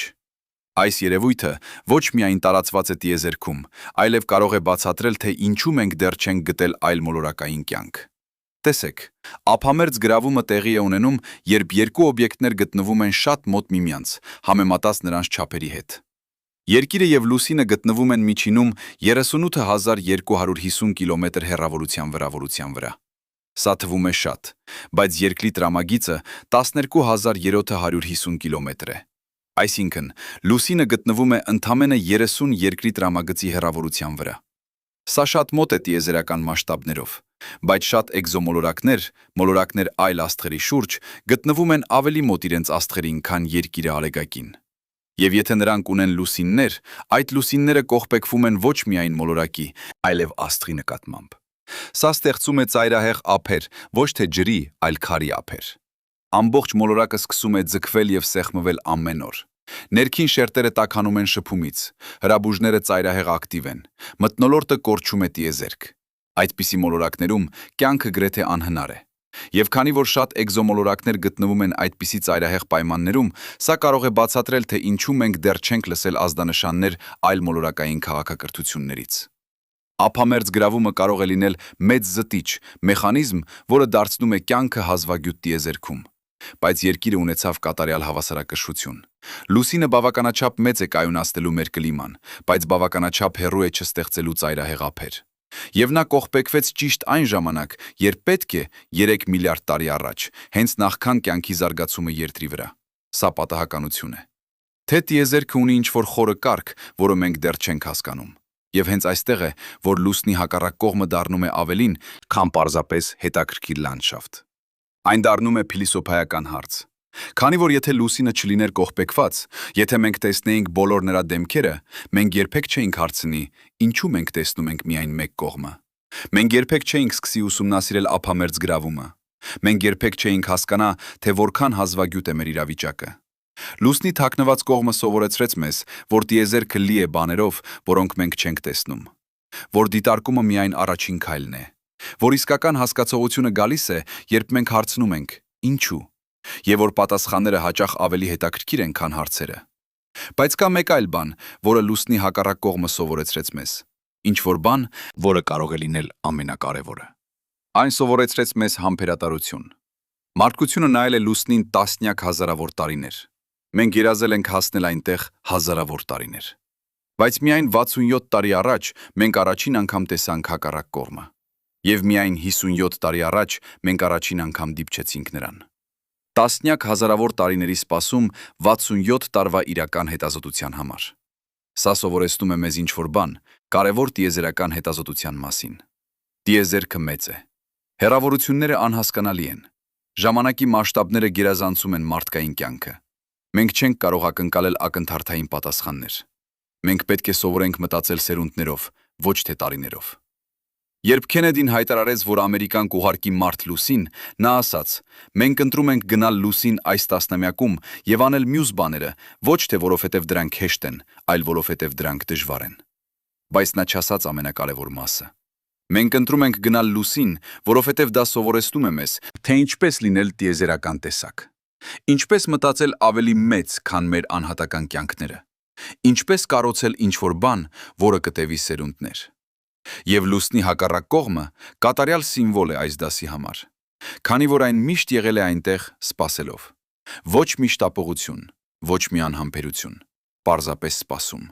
Այս երևույթը ոչ միայն տարածված է տիեզերքում, այլև կարող է բացատրել, թե ինչու մենք դեռ չենք գտել այլ մոլորակային կյանք։ Տեսեք, ափամերձ գրավումը տեղի է ունենում, երբ երկու օբյեկտներ գտնվում են շատ մոտ միմյանց, համեմատած նրանց չափերի հետ։ Երկիրը եւ լուսինը գտնվում են միջինում 38250 կիլոմետր հեռավորության վրա։ Սա թվում է շատ, բայց երկրի տրամագիծը 12750 կիլոմետր է։ Այսինքն, լուսինը գտնվում է ընդամենը 30 երկրի տրամագծի հեռավորության վրա։ Սա շատ մոտ է տիեզերական մասշտաբներով, բայց շատ մոլորակներ այլ աստղերի շուրջ գտնվում են ավելի մոտ իրենց աստղերին, քան երկիրը արեգակին։ Եվ եթե նրանք ունեն լուսիններ, այդ լուսինները կողպեկվում են ոչ միայն մոլորակի, այլև աստղի նկատմամբ։ Սա ստեղծում է ծայրահեղ ափեր, ոչ թե ջրի, այլ քարի ափեր։ Ամբողջ մոլորակը սկսում է ձգվել եւ սեղմվել ամեն օր։ Ներքին շերտերը տաքանում են շփումից, հրաբուժները ծայրահեղ ակտիվ են, մթնոլորտը կորչում է տիեզերք։ Այդպիսի մոլորակներում կյանքը գրեթե անհնար է։ Եվ քանի որ շատ էկզոմոլորակներ գտնվում են այդպիսի ծայրահեղ պայմաններում, սա կարող է բացատրել, թե ինչու մենք դեռ չենք լսել ազդանշաններ այլ մոլորակային քաղաքակրթություններից։ Ափամերձ գրավումը կարող է լինել մեծ զտիչ, մեխանիզմ, որը դարձնում է կյանքը հազվագյուտ տիեզերքում։ Բայց երկիրը ունեցավ կատարյալ հավասարակշռություն։ Լուսինը բավականաչափ մեծ է կայունացնելու մեր կլիման, բայց բավականաչափ հեռու է չստեղծելու ծայրահեղ ափեր։ Եվ նա կողպեկվեց ճիշտ այն ժամանակ, երբ պետք է 3 միլիարդ տարի առաջ, հենց նախքան կյանքի զարգացումը երկրի վրա։ Սա պատահականություն է։ Թե տիեզերքը ունի ինչ-որ խորը կարգ, որը մենք դեռ չենք հասկանում։ Եվ հենց այստեղ է, որ լուսնի հակառակ կողմը դառնում է ավելին, քան պարզապես հետաքրքիր լանդշաֆտ։ Այն դառնում է փիլիսոփայական հարց։ Քանի որ եթե լուսինը չլիներ կողպեկված, եթե մենք տեսնեինք բոլոր նրա դեմքերը, մենք երբեք չէինք հարցնի, ինչու մենք տեսնում ենք միայն մեկ կողմը։ Մենք երբեք չէինք սկսի ուսումնասիրել ափամերձ գրավումը։ Մենք երբեք չէինք հասկանա, թե որքան հազվագյուտ է մեր իրավիճակը։ Լուսնի թաքնված կողմը սովորեցրեց մեզ, որ տիեզերքը լի է բաներով, որոնք մենք չենք տեսնում, որ դիտարկումը միայն առաջին քայլն է, որ իսկական հասկացողությունը գալիս է, երբ մենք հարցնում ենք «Ինչու?» եւ որ պատասխանները հաճախ ավելի հետաքրքիր են, քան հարցերը։ Բայց կա մեկ այլ բան, որը լուսնի հակառակ կողմը սովորեցրեց մեզ, ինչ-որ բան, որը կարող է լինել ամենակարևորը։ Այն սովորեցրեց մեզ համբերատարություն։ Մարդկությունը նայել է լուսնին տասնյակ հազարավոր տարիներ։ Մենք երազել ենք հասնել այնտեղ հազարավոր տարիներ։ Բայց միայն 67 տարի առաջ մենք առաջին անգամ տեսանք հակառակ կողմը։ Եվ միայն 57 տարի առաջ մենք առաջին անգամ դիպչեցինք նրան։ Տասնյակ հազարավոր տարիների սպասում 67 տարվա իրական հետազոտության համար։ Սա սովորեցնում է մեզ ինչ-որ բան, կարևոր տիեզերական հետազոտության մասին։ Տիեզերքը մեծ է։ Հեռավորությունները անհասկանալի են։ Ժամանակի մասշտաբները գերազանցում են մարդկային կյանքը։ Մենք չենք կարող ակնկալել ակնթարթային պատասխաններ։ Մենք պետք է սովորենք մտածել սերունդներով, ոչ թե տարիներով։ Երբ Քենեդին հայտարարեց, որ Ամերիկան կուղարկի մարդ լուսին, նա ասաց. «Մենք ընտրում ենք գնալ լուսին այս տասնամյակում եւ անել մյուս բաները, ոչ թե որովհետեւ դրանք հեշտ են, այլ որովհետեւ դրանք դժվար են»։ Բայց նա չասաց ամենակարևոր մասը։ Մենք ընտրում ենք գնալ լուսին, որովհետեւ դա սովորեցնում է մեզ, թե ինչպես լինել տիեզերական տեսակ։ Ինչպես մտածել ավելի մեծ, քան մեր անհատական կյանքները։ Ինչպես կառուցել ինչ-որ բան, որը կտևի սերունդներ։ Եվ լուսնի հակառակ կողմը կատարյալ սիմվոլ է այս դասի համար, քանի որ այն միշտ եղել է այնտեղ սպասելով։ Ոչ միշտապողություն, ոչ մի անհամբերություն, պարզապես սպասում,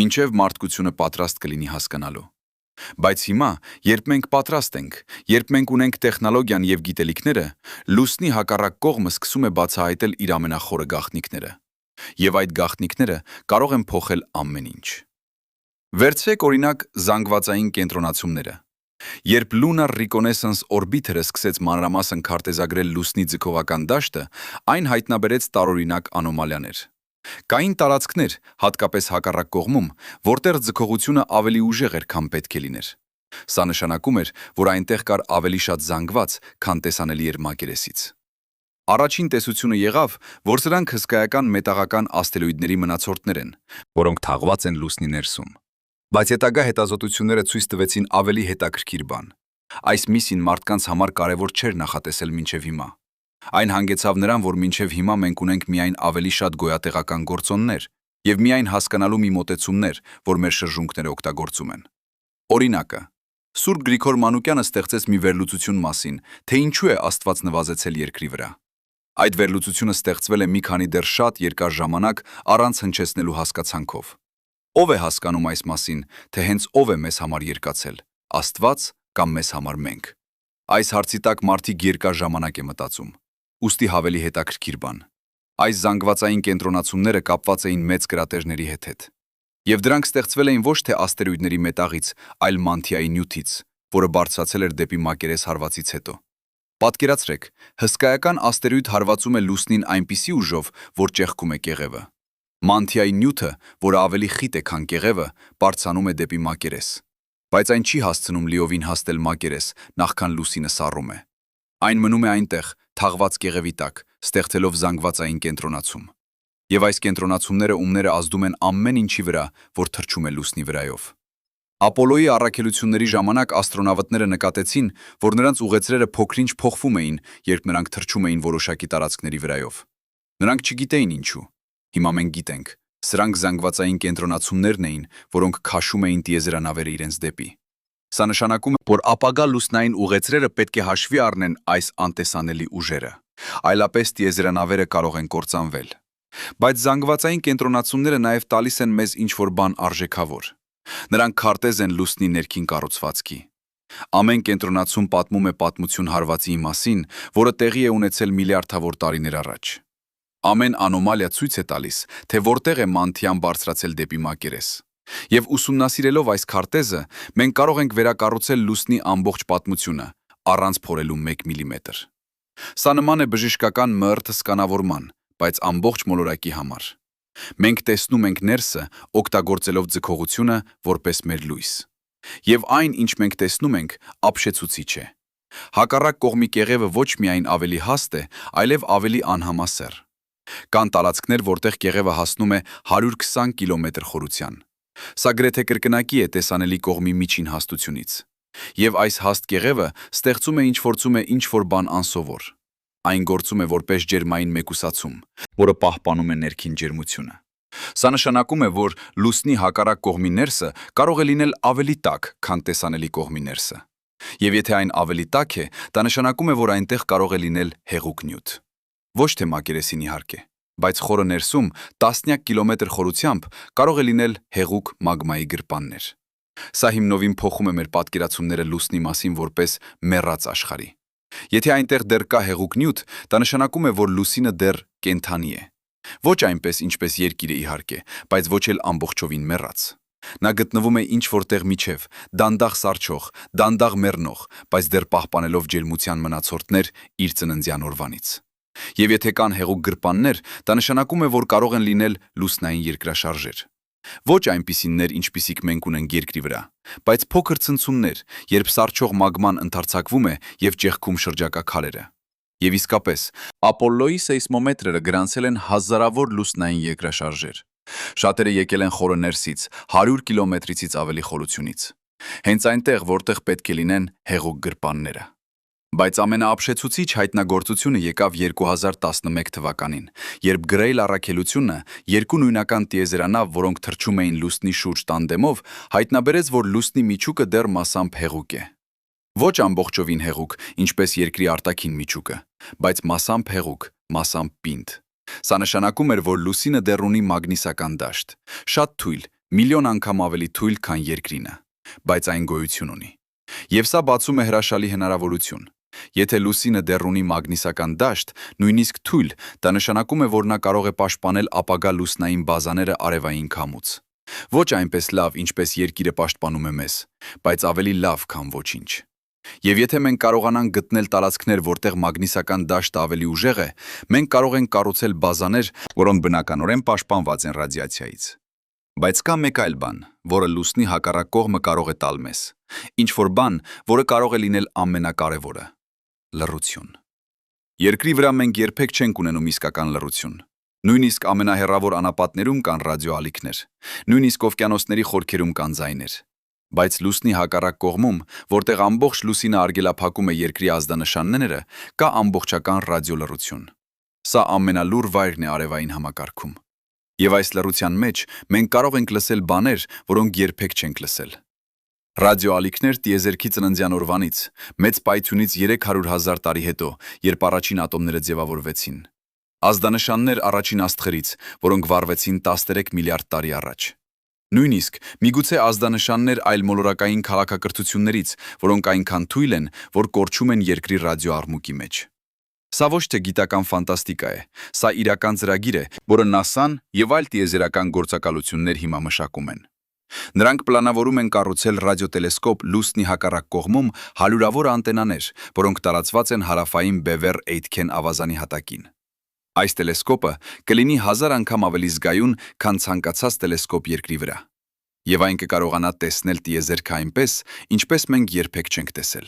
մինչև մարդկությունը պատրաստ կլինի հասկանալու։ Բայց հիմա, երբ մենք պատրաստ ենք, երբ մենք ունենք տեխնոլոգիան եւ գիտելիքները, լուսնի հակառակ կողմը սկսում է բացահայտել իր ամենախորը գաղտնիքները։ Եվ այդ գաղտնիքները կարող են փոխել ամեն ինչ։ Վերցրեք օրինակ զանգվածային կենտրոնացումները։ Երբ Lunar Reconnaissance Orbiter-ը սկսեց մանրամասն քարտեզագրել լուսնի ձգողական դաշտը, այն հայտնաբերեց տարօրինակ անոմալիաներ։ Կային տարածքներ, հատկապես հակառակ կողմում, որտեղ ձգողությունը ավելի ուժեղ էր, քան պետք է լիներ։ Սա նշանակում էր, որ այնտեղ կար ավելի շատ զանգված, քան տեսանելի էր մակերեսից։ Առաջին տեսությունը եղավ, որ սրանք հսկայական մետաղական աստերոիդների մնացորդներ են, որոնք թաղված են լուսնի ներսում։ Բայց հետագա հետազոտությունները ցույց տվեցին ավելի հետաքրքիր բան։ Այս միսին մարդկանց համար կարևոր չէր նախատեսել մինչև հիմա։ Այն հանգեցավ նրան, որ մինչև հիմա մենք ունենք միայն ավելի շատ գոյատեղական գործոններ եւ միայն հասկանալու մի մոտեցումներ, որ մեր շրջունքները օգտագործում են։ Օրինակը, Սուրբ Գրիգոր Մանուկյանը ստեղծեց մի վերլուծություն մասին, թե ինչու է Աստված նվազեցել երկրի վրա։ Այդ վերլուծությունը ստեղծվել է մի քանի դեռ շատ երկար ժամանակ առանց հնչեցնելու հասկացանքով։ Ո՞վ է հասկանում այս մասին, թե հենց ով է մեզ համար երկացել, Աստված կամ մեզ համար մենք։ Այս հարցի տակ մարդիկ երկար ժամանակ է մտածում։ Ուստի հավելի հետաքրքիր բան։ Այս զանգվածային կենտրոնացումները կապված էին մեծ կրատերների հետ։ Եվ դրանք ստեղծվել էին ոչ թե աստերոիդների մետաղից, այլ մանթիայի նյութից, որը բարձրացել էր դեպի մակերես հարվածից հետո։ Պատկերացրեք, հսկայական աստերոիդ հարվածում է լուսնին այնպիսի ուժով, որ ճեղքում է կեղևը։ Մանթիայի նյութը, որը ավելի խիտ է, քան կեղևը, բարձրանում է դեպի մակերես։ Բայց այն չի հասցնում լիովին հասնել մակերես, նախքան լուսինը սառում է։ Այն մնում է այնտեղ, թաղված կեղևի տակ, ստեղծելով զանգվածային կենտրոնացում։ Եվ այս կենտրոնացումները ումները ազդում են ամեն ինչի վրա, որ թռչում է լուսնի վրայով։ Ապոլոյի առաքելությունների ժամանակ աստրոնավտները նկատեցին, որ նրանց ուղեցրերը փոքրինչ փոխվում էին, երբ նրանք թռչում էին որոշակի տարածքների վրայով։ Նրանք չգիտեին ինչու։ Հիմա մենք գիտենք, սրանք զանգվածային կենտրոնացումներն էին, որոնք քաշում էին տիեզերանավերը իրենց դեպի։ Սա նշանակում է, որ ապագա լուսնային ուղեցրերը պետք է հաշվի առնեն այս անտեսանելի ուժերը, այլապես տիեզերանավերը կարող են կործանվել։ Բայց զանգվածային կենտրոնացումները նաև տալիս են մեզ ինչ-որ բան արժեքավոր։ Նրանք քարտեզ են լուսնի ներքին կառուցվածքի։ Ամեն կենտրոնացում պատմում է պատմություն հարվածի մասին, որը տեղի է ունեցել միլիարդավոր տարիներ առաջ։ Ամեն անոմալիա ցույց է տալիս, թե որտեղ է մանթիան բարձրացել դեպի մակերես։ Եվ ուսումնասիրելով այս քարտեզը, մենք կարող ենք վերակառուցել լուսնի ամբողջ պատմությունը, առանց փորելու 1 միլիմետր։ Սա նման է բժշկական ՄՌՏ սկանավորման, բայց ամբողջ մոլորակի համար։ Մենք տեսնում ենք ներսը, օգտագործելով ձգողությունը որպես մեր լույս։ Եվ այն, ինչ մենք տեսնում ենք, ապշեցուցիչ է։ Հակառակ կողմի կեղևը ոչ միայն ավելի հաստ է, այլև ավելի անհամասեռ։ Կան տարածքներ, որտեղ կեղևը հասնում է 120 կիլոմետր խորության։ Սա գրեթե կրկնակի է տեսանելի կողմի միջին հաստությունից։ Եվ այս հաստ կեղևը ստեղծում է ինչ-որ բան անսովոր։ Այն գործում է որպես ջերմային մեկուսացում, որը պահպանում է ներքին ջերմությունը։ Սա նշանակում է, որ լուսնի հակառակ կողմի ներսը կարող է լինել ավելի տաք, քան տեսանելի կողմի ներսը։ Եվ եթե այն ավելի տաք է, դա նշանակում է, որ այնտեղ կարող է լինել հեղուկ նյութ։ Ոչ թե մակերեսին իհարկե, բայց խորը ներսում տասնյակ կիլոմետր խորությամբ կարող է լինել հեղուկ մագմայի գրպաններ։ Սա հիմնովին փոխում է մեր պատկերացումները լուսնի մասին որպես մեռած աշխարհի։ Եթե այնտեղ դեռ կա հեղուկ նյութ, դա նշանակում է, որ լուսինը դեռ կենդանի է։ Ոչ այնպես, ինչպես երկիրը իհարկե, բայց ոչ էլ ամբողջովին մեռած։ Նա գտնվում է ինչ-որտեղ միջև, դանդաղ սառչող, դանդաղ մեռնող, բայց դեռ պահպանելով ջերմության մնացորդներ իր ծննդյան օրվանից։ Եվ եթե կան հեղուկ գրպաններ, դա նշանակում է, որ կարող են լինել լուսնային երկրաշարժեր։ Ոչ այնպիսիններ, ինչպիսիք մենք ունենք երկրի վրա, բայց փոքր ցնցումներ, երբ սառչող մագման ընդարձակվում է եւ ճեղքում շրջակա քարերը։ Եվ իսկապես, Ապոլլոյի սեյսմոմետրերը գրանցել են հազարավոր լուսնային երկրաշարժեր։ Շատերը եկել են խորը ներսից, 100 կիլոմետրից ավելի խորությունից։ Հենց այնտեղ, որտեղ պետք է լինեն հեղուկ գրպանները։ Բայց ամենաապշեցուցիչ հայտնագործությունը եկավ 2011 թվականին, երբ Գրեյլ առաքելությունը երկու նույնական տիեզերանավ, որոնք թռչում էին լուսնի շուրջ տանդեմով, հայտնաբերեց, որ լուսնի միջուկը դեռ մասամբ հեղուկ է։ Ոչ ամբողջովին հեղուկ, ինչպես երկրի արտաքին միջուկը, բայց մասամբ հեղուկ, մասամբ պինդ։ Սա նշանակում էր, որ լուսինը դեռ ունի մագնիսական դաշտ, շատ թույլ, միլիոն անգամ ավելի թույլ, քան երկրինը, բայց այն գոյություն ունի։ Եվ սա բացում է հրաշալի հնարավորություն։ Եթե լուսինը դեռ ունի մագնիսական դաշտ, նույնիսկ թույլ, դա նշանակում է, որ նա կարող է պաշտպանել ապագա լուսնային բազաները արևային քամուց։ Ոչ այնպես լավ, ինչպես երկիրը պաշտպանում է մեզ, բայց ավելի լավ, քան ոչինչ։ Եվ եթե մենք կարողանանք գտնել տարածքներ, որտեղ մագնիսական դաշտը ավելի ուժեղ է, մենք կարող ենք կառուցել բազաներ, որոնք բնականորեն պաշտպանված են ռադիացիայից։ Բայց կա մեկ այլ բան, որը լուսնի հակառակ կողմը կարող է տալ մեզ։ Ինչ-որ բան, որը կարող է լինել ամենակարևորը՝ լռություն։ Երկրի վրա մենք երբեք չենք ունենում իսկական լռություն։ Նույնիսկ ամենահեռավոր անապատներում կան ռադիոալիքներ, նույնիսկ օվկիանոսների խորքերում կան ձայներ։ Բայց լուսնի հակառակ կողմում, որտեղ ամբողջ լուսինը արգելափակում է երկրի ազդանշանները, կա ամբողջական ռադիոլռություն։ Սա ամենալուռ վայրն է արևային համակարգում։ Եվ այս լռության մեջ մենք կարող ենք լսել բաներ, որոնք երբեք չենք լսել։ Ռադիոալիքներ տիեզերքի ծննդյան օրվանից, մեծ պայթյունից 300,000 տարի հետո, երբ առաջին ատոմները ձևավորվեցին։ Ազդանշաններ առաջին աստղերից, որոնք վառվեցին 13 միլիարդ տարի առաջ։ Նույնիսկ միգուցե ազդանշաններ այլ մոլորակային քաղաքակրթություններից, որոնք այնքան թույլ են, որ կորչում են երկրի ռադիոաղմուկի մեջ։ Սա ոչ թե գիտական ֆանտաստիկա է, սա իրական ծրագիր է, որը ՆԱՍԱ-ն եւ այլ տիեզերական գործակալություններ հիմա մշակում են։ Նրանք պլանավորում են կառուցել ռադիոտելեսկոպ լուսնի հակառակ կողմում հարյուրավոր անտենաներ, որոնք տարածված են հարավային Բևեր-Էյթքեն ավազանի հատակին։ Այս տելեսկոպը կլինի 1000 անգամ ավելի զգայուն, քան ցանկացած տելեսկոպ երկրի վրա։ Եվ այն կկարողանա տեսնել տիեզերքը այնպես, ինչպես մենք երբեք չենք տեսել։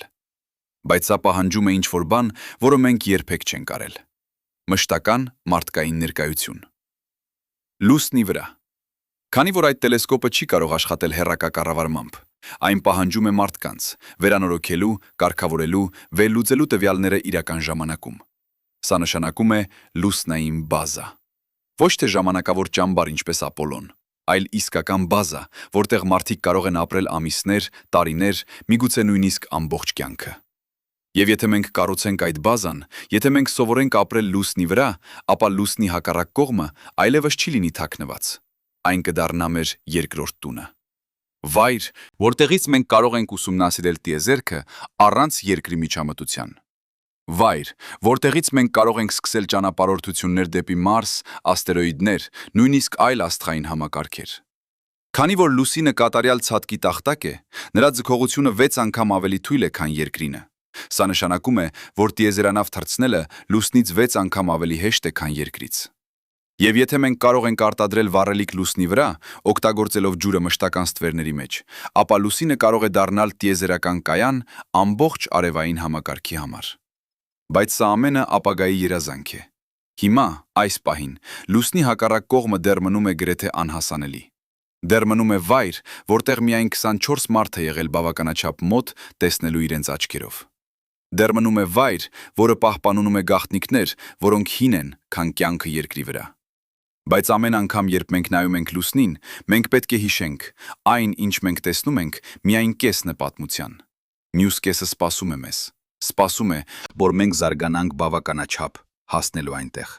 Բայց սա պահանջում է ինչ-որ բան, որը մենք երբեք չենք արել։ Մշտական մարդկային ներկայություն։ Լուսնի վրա։ Քանի որ այդ տելեսկոպը չի կարող աշխատել հեռակա կառավարմամբ, այն պահանջում է մարդկանց, վերանորոգելու, կարգավորելու, վերլուծելու տվյալները իրական ժամանակում։ Սա նշանակում է լուսնային բազա։ Ոչ թե ժամանակավոր ճամբար ինչպես Ապոլոն, այլ իսկական բազա, որտեղ մարդիկ կարող են ապրել ամիսներ, տարիներ, միգուցե նույնիսկ ամբողջ կյանքը։ Եվ եթե մենք կառուցենք այդ բազան, եթե մենք սովորենք ապրել լուսնի վրա, ապա լուսնի հակառակ կողմը այլևս չի լինի թաքնված։ Այն կդառնա մեր երկրորդ տունը։ Վայր, որտեղից մենք կարող ենք ուսումնասիրել տիեզերքը առանց երկրի միջամտության։ Վայր, որտեղից մենք կարող ենք սկսել ճանապարհորդություններ դեպի Մարս, աստերոիդներ, նույնիսկ այլ աստղային համակարգեր։ Քանի որ լուսինը կատարյալ ցատկի տախտակ է, նրա ձգողությունը 6 անգամ ավելի թույլ է, քան երկրինը։ Սա նշանակում է, որ տիեզերանավ թռցնելը լուսնից 6 անգամ ավելի հեշտ է, քան երկրից։ Եվ եթե մենք կարող ենք արտադրել վառելիք լուսնի վրա, օգտագործելով ջուրը մշտական ստվերների մեջ, ապա լուսինը կարող է դառնալ տիեզերական կայան ամբողջ արևային համակարգի համար։ Բայց սա ամենը ապագայի երազանք է։ Հիմա, այս պահին, լուսնի հակառակ կողմը դեռ մնում է գրեթե անհասանելի։ Դեռ մնում է վայր, որտեղ միայն 24 մարդ է եղել բավականաչափ մոտ տեսնելու իրենց աչքերով։ Դեռ մնում է վայր, որը պահպանում է գաղտնիքներ, որոնք հին են, քան կյանքը երկրի վրա։ Բայց ամեն անգամ, երբ մենք նայում ենք լուսնին, մենք պետք է հիշենք, այն, ինչ մենք տեսնում ենք, միայն կեսն է պատմության։ Մյուս կեսը սպասում է մեզ։ Սպասում է, որ մենք զարգանանք բավականաչափ հասնելու այնտեղ։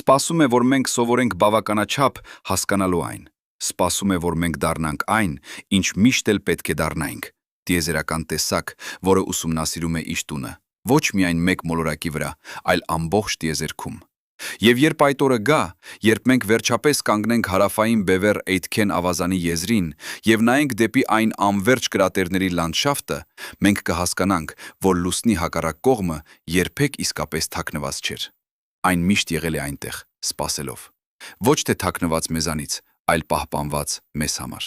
Սպասում է, որ մենք սովորենք բավականաչափ հասկանալու այն։ Սպասում է, որ մենք դառնանք այն, ինչ միշտ էլ պետք է դառնայինք՝ տիեզերական տեսակ, որը ուսումնասիրում է իր տունը, ոչ միայն մեկ մոլորակի վրա, այլ ամբողջ տիեզերքում։ Եվ երբ այդ օրը գա, երբ մենք վերջապես կանգնենք հարավային Բևեր Էյթքեն ավազանի եզրին եւ նայենք դեպի այն անverջ կրատերների լանդշաֆտը, մենք կհասկանանք, որ լուսնի հակառակ կողմը երբեք իսկապես թաքնված չէր։ Այն միշտ եղել է այնտեղ, սպասելով։ Ոչ թե թաքնված մեզանից, այլ պահպանված մեզ համար։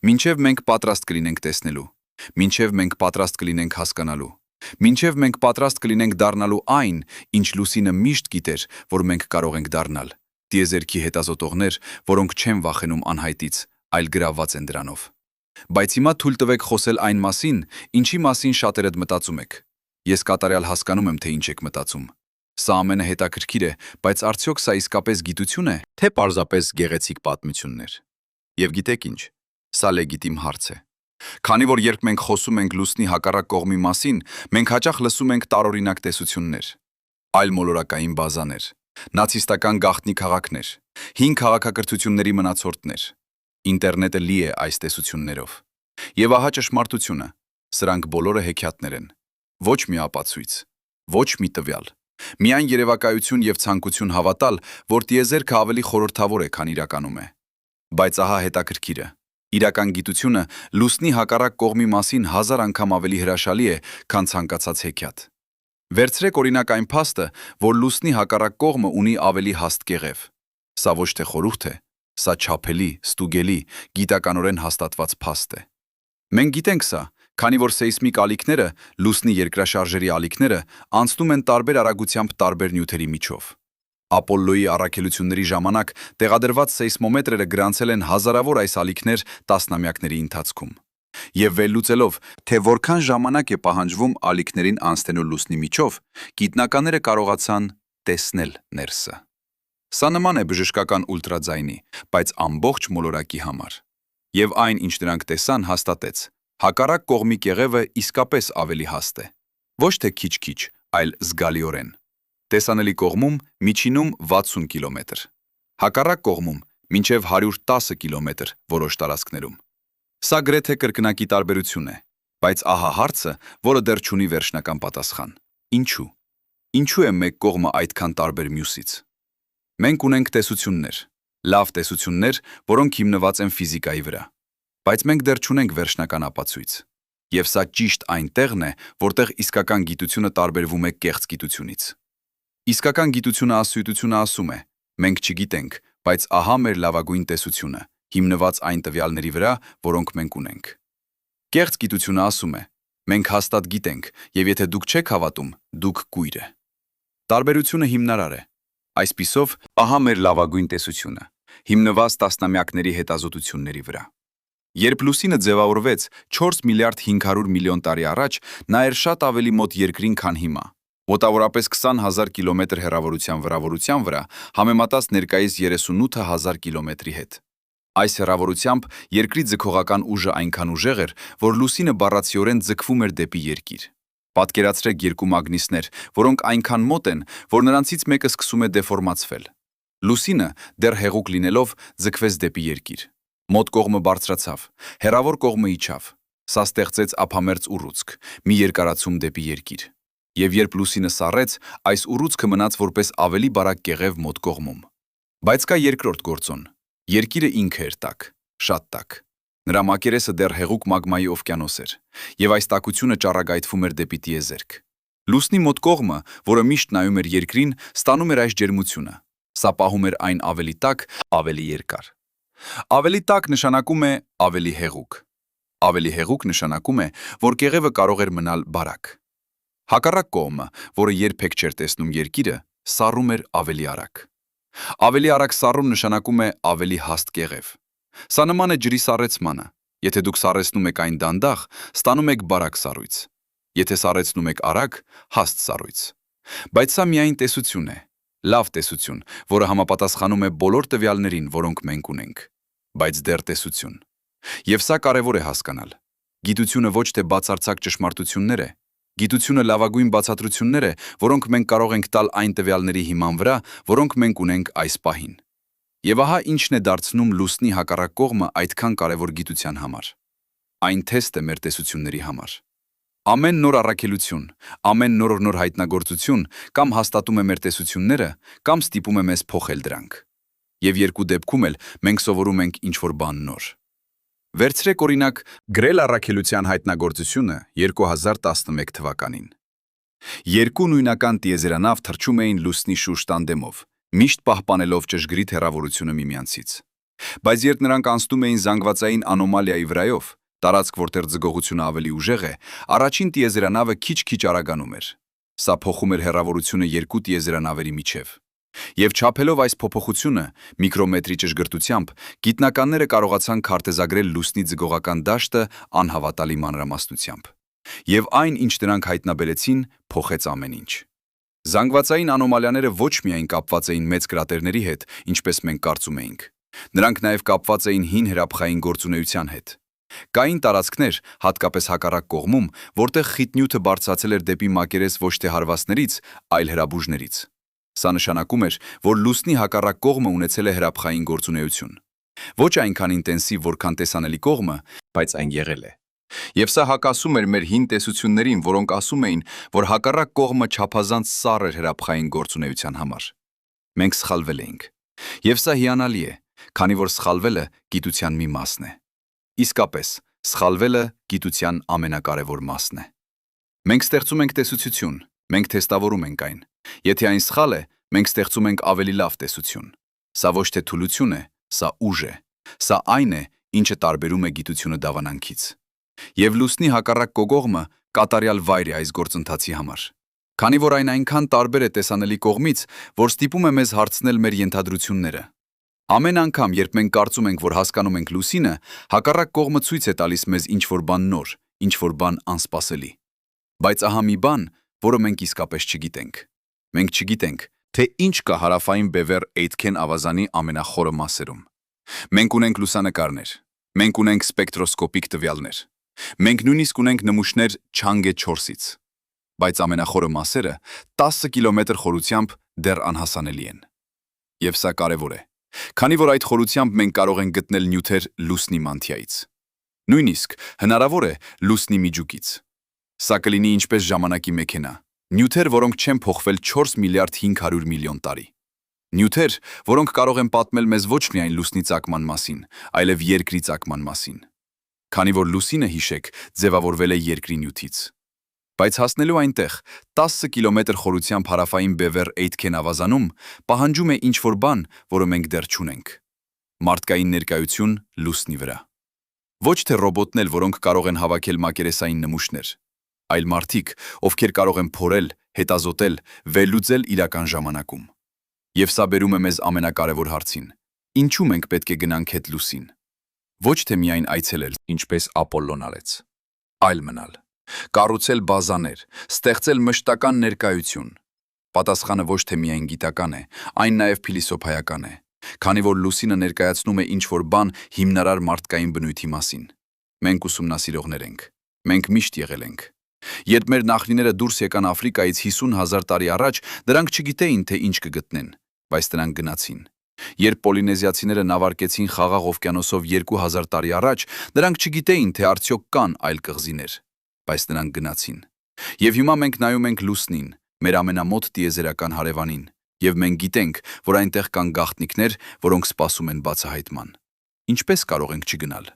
Մինչև մենք պատրաստ կլինենք տեսնելու, մինչև մենք պատրաստ կլինենք հասկանալու, մինչև մենք պատրաստ կլինենք դառնալու այն, ինչ լուսինը միշտ գիտեր, որ մենք կարող ենք դառնալ, տիեզերքի հետազոտողներ, որոնք չեն վախենում անհայտից, այլ գրաված են դրանով։ Բայց հիմա թույլ տվեք խոսել այն մասին, ինչի մասին շատերդ մտածում եք։ Ես կատարյալ հասկանում եմ, թե ինչ եք մտածում։ Սա ամենը հետաքրքիր է, բայց արդյոք սա իսկապես գիտություն է, թե պարզապես գեղեցիկ պատմություններ։ Եվ գիտեք ինչ, սա լեգիտիմ հարց է։ Քանի որ երբ մենք խոսում ենք լուսնի հակառակ կողմի մասին, մենք հաճախ լսում ենք տարօրինակ տեսություններ, այլ մոլորակային բազաներ, նացիստական գաղտնի քաղաքներ, հին քաղաքակրթությունների մնացորդներ։ Ինտերնետը լի է այս տեսություններով։ Եվ ահա ճշմարտությունը, սրանք բոլորը հեքիաթներ են։ Ոչ մի ապացույց, ոչ մի տվյալ։ Միայն երևակայություն եւ ցանկություն հավատալ, որ տիեզերքը ավելի խորհրդավոր է, քան իրականում է։ Բայց ահա հետաքրքիրը։ Իրական գիտությունը լուսնի հակառակ կողմի մասին 1000 անգամ ավելի հրաշալի է, քան ցանկացած հեքիաթ։ Վերցրեք օրինակ այն փաստը, որ լուսնի հակառակ կողմը ունի ավելի հաստ կեղև։ Սա ոչ թե խորհուրդ է, սա չափելի, ստուգելի, գիտականորեն հաստատված փաստ է։ Մենք գիտենք սա, քանի որ սեյսմիկ ալիքները, լուսնի երկրաշարժերի ալիքները, անցնում են տարբեր արագությամբ տարբեր նյութերի միջով։ Ապոլլոյի առաքելությունների ժամանակ տեղադրված սեյսմոմետրերը գրանցել են հազարավոր այս ալիքներ տասնամյակների ընթացքում։ Եվ վերլուծելով, թե որքան ժամանակ է պահանջվում ալիքներին անցնելու լուսնի միջով, գիտնականները կարողացան տեսնել ներսը։ Սա նման է բժշկական ուլտրաձայնի, բայց ամբողջ մոլորակի համար։ Եվ այն, ինչ նրանք տեսան, հաստատեց. հակառակ կողմի կեղևը իսկապես ավելի հաստ է։ Ոչ թե քիչ-քիչ, այլ զգալիորեն։ Տեսանելի կողմում միջինում 60 կիլոմետր, հակառակ կողմում մինչև 110 կիլոմետր որոշ տարածքներում։ Սա գրեթե կրկնակի տարբերություն է, բայց ահա հարցը, որը դեռ չունի վերջնական պատասխան։ Ինչու։ Ինչու է մեկ կողմը այդքան տարբեր մյուսից։ Մենք ունենք տեսություններ, լավ տեսություններ, որոնք հիմնված են ֆիզիկայի վրա, բայց մենք դեռ չունենք վերջնական ապացույց։ Եվ սա ճիշտ այն տեղն է, որտեղ իսկական գիտությունը տարբերվում է կեղծ գիտությունից։ Իսկական գիտությունը ասույթությունը ասում է. մենք չգիտենք, բայց ահա մեր լավագույն տեսությունը, հիմնված այն տվյալների վրա, որոնք մենք ունենք։ Կեղծ գիտությունը ասում է. մենք հաստատ գիտենք, եւ եթե դուք չեք հավատում, դուք կույր է։ Տարբերությունը հիմնարար է։ Այսպիսով, ահա մեր լավագույն տեսությունը, հիմնված տասնամյակների հետազոտությունների վրա։ Երբ լուսինը ձևավորվեց 4 միլիարդ 500 միլիոն տարի առաջ, նա էր շատ ավելի մոտ երկրին, քան հիմա։ Մոտավորապես 20,000 կիլոմետր հեռավորության վրա, համեմատած ներկայիս 38,000 կիլոմետրի հետ։ Այս հեռավորությամբ երկրի ձգողական ուժը այնքան ուժեղ էր, որ լուսինը բառացիորեն ձգվում էր դեպի երկիր։ Պատկերացրեք երկու մագնիսներ, որոնք այնքան մոտ են, որ նրանցից մեկը սկսում է դեֆորմացվել։ Լուսինը, դեռ հեղուկ լինելով, ձգվեց դեպի երկիր։ Մոտ կողմը բարձրացավ, հեռավոր կողմը իջավ։ Սա ստեղծեց ափամերձ ուռուցք, մի երկարացում դեպի երկիր։ Եվ երբ լուսինը սառեց, այս ուռուցքը մնաց որպես ավելի բարակ կեղև մոտ կողմում։ Բայց կա երկրորդ գործոն։ Երկիրը ինքը էր տաք, շատ տաք։ Նրա մակերեսը դեռ հեղուկ մագմայի օվկիանոս էր, եւ այս տաքությունը ճառագայթվում էր դեպի տիեզերք։ Լուսնի մոտ կողմը, որը միշտ նայում էր երկրին, ստանում էր այս ջերմությունը։ Սա պահում էր այն ավելի տաք, ավելի երկար։ Ավելի տաք նշանակում է ավելի հեղուկ։ Ավելի հեղուկ նշանակում է, որ կեղևը կարող էր մնալ բարակ։ Հակառակ կողմը, որը երբեք չէր տեսնում երկիրը, սառում էր ավելի արագ։ Ավելի արագ սառում նշանակում է ավելի հաստ կեղև։ Սա նման է ջրի սառեցմանը։ Եթե դուք սառեցնում եք այն դանդաղ, ստանում եք բարակ սառույց։ Եթե սառեցնում եք արագ, հաստ սառույց։ Բայց սա միայն տեսություն է, լավ տեսություն, որը համապատասխանում է բոլոր տվյալներին, որոնք մենք ունենք։ Բայց դեռ տեսություն։ Եվ սա կարևոր է հասկանալ։ Գիտությունը ոչ թե բացարձակ ճշմարտություններ է, գիտությունը լավագույն բացատրություններ է, որոնք մենք կարող ենք տալ այն տվյալների հիման վրա, որոնք մենք ունենք այս պահին։ Եվ ահա ինչն է դարձնում լուսնի հակառակ կողմը այդքան կարևոր գիտության համար։ Այն թեստ է մեր տեսությունների համար։ Ամեն նոր առաքելություն, ամեն նոր հայտնագործություն կամ հաստատում է մեր տեսությունները, կամ ստիպում է մեզ փոխել դրանք։ Եվ երկու դեպքում էլ մենք սովորում ենք ինչ-որ բան նոր։ Վերցրեք օրինակ գրել առաքելության հայտնագործությունը 2011 թվականին։ Երկու նույնական տիեզերանավ թռչում էին լուսնի շուրջ տանդեմով, միշտ պահպանելով ճշգրիտ հեռավորությունը միմյանցից։ Բայց երբ նրանք անցնում էին զանգվածային անոմալիայի վրայով, տարածք, որտեղ ձգողությունը ավելի ուժեղ է, առաջին տիեզերանավը քիչ-քիչ արագանում էր։ Սա փոխում էր հեռավորությունը երկու տիեզերանավերի միջև։ Եվ չափելով այս փոփոխությունը միկրոմետրի ճշգրտությամբ, գիտնականները կարողացան քարտեզագրել լուսնի ձգողական դաշտը անհավատալի մանրամասնությամբ։ Եվ այն, ինչ նրանք հայտնաբերեցին, փոխեց ամեն ինչ։ Զանգվածային անոմալիաները ոչ միայն կապված էին մեծ կրատերների հետ, ինչպես մենք կարծում էինք։ Նրանք նաև կապված էին հին հրաբխային գործունեության հետ։ Կային տարածքներ, հատկապես հակառակ կողմում, որտեղ խիտ նյութը բարձրացել էր դեպի մակերես ոչ թե հարվածներից, այլ հրաբուժներից։ Սա նշանակում էր, որ լուսնի հակառակ կողմը ունեցել է հրաբխային գործունեություն։ Ոչ այնքան ինտենսիվ, որքան տեսանելի կողմը, բայց այն եղել է։ Եվ սա հակասում էր մեր հին տեսություններին, որոնք ասում էին, որ հակառակ կողմը չափազանց սառ էր հրաբխային գործունեության համար։ Մենք սխալվել էինք։ Եվ սա հիանալի է, քանի որ սխալվելը գիտության մի մասն է։ Իսկապես, սխալվելը գիտության ամենակարևոր մասն է։ Մենք ստեղծում ենք տեսություն, մենք թեստավորում ենք այն։ Եթե այն սխալ է, մենք ստեղծում ենք ավելի լավ տեսություն։ Սա ոչ թե թուլություն է, սա ուժ է։ Սա այն է, ինչը տարբերում է գիտությունը դավանանքից։ Եվ լուսնի հակառակ կողմը կատարյալ վայր է այս գործընթացի համար։ Քանի որ այն այնքան տարբեր է տեսանելի կողմից, որ ստիպում է մեզ հարցնել մեր ենթադրությունները։ Ամեն անգամ, երբ մենք կարծում ենք, որ հասկանում ենք լուսինը, հակառակ կողմը ցույց է տալիս մեզ ինչ-որ բան նոր, ինչ-որ բան անսպասելի։ Բայց ահա մի բան, որը մենք իսկապես չգիտենք։ Մենք չգիտենք, թե ինչ կա հարավային բևեռ Էյթքեն ավազանի ամենախորը մասերում։ Մենք ունենք լուսանկարներ, մենք ունենք սպեկտրոսկոպիկ տվյալներ, մենք նույնիսկ ունենք նմուշներ Չանգե 4-ից, բայց ամենախորը մասերը 10 կիլոմետր խորությամբ դեռ անհասանելի են։ Եվ սա կարևոր է, քանի որ այդ խորությամբ մենք կարող ենք գտնել նյութեր լուսնի մանթիայից։ Նույնիսկ հնարավոր է լուսնի միջուկից։ Սա կլինի ինչպես ժամանակի մեքենա, նյութեր, որոնք չեն փոխվել 4 միլիարդ 500 միլիոն տարի։ Նյութեր, որոնք կարող են պատմել մեզ ոչ միայն լուսնի ծագման մասին, այլև երկրի ծագման մասին։ Քանի որ լուսինը, հիշեք, ձևավորվել է երկրի նյութից։ Բայց հասնելու այնտեղ 10 կիլոմետր խորությամբ հարավային բևեռ Էյթքեն ավազանում պահանջում է ինչ-որ բան, որը մենք դեռ չունենք։ Մարդկային ներկայություն լուսնի վրա։ Ոչ թե ռոբոտներ, որոնք կարող են հավաքել մակերեսային նմուշներ, այլ մարդիկ, ովքեր կարող են փորել, հետազոտել, վերլուծել իրական ժամանակում։ Եվ սա բերում է մեզ ամենակարևոր հարցին. ինչու մենք պետք է գնանք հետ լուսին։ Ոչ թե միայն այցելել, ինչպես Ապոլլոն արեց, այլ մնալ, կառուցել բազաներ, ստեղծել մշտական ներկայություն։ Պատասխանը ոչ թե միայն գիտական է, այն նաև փիլիսոփայական է, քանի որ լուսինը ներկայացնում է ինչ-որ բան հիմնարար մարդկային բնույթի մասին։ Մենք ուսումնասիրողներ ենք, մենք միշտ եղել ենք։ Երբ մեր նախնիները դուրս եկան Աֆրիկայից 50,000 տարի առաջ, դրանք չգիտեին, թե ինչ կգտնեն, բայց դրանք գնացին։ Երբ պոլինեզիացիները նավարկեցին Խաղաղ օվկիանոսով 2000 տարի առաջ, նրանք չգիտեին, թե արդյոք կան այլ կղզիներ, բայց նրանք գնացին։ Եվ հիմա մենք նայում ենք լուսնին, մեր ամենամոտ տիեզերական հարևանին, եւ մենք գիտենք, որ այնտեղ կան գաղտնիքներ, որոնք սպասում են բացահայտման։ Ինչպես կարող ենք չգնալ։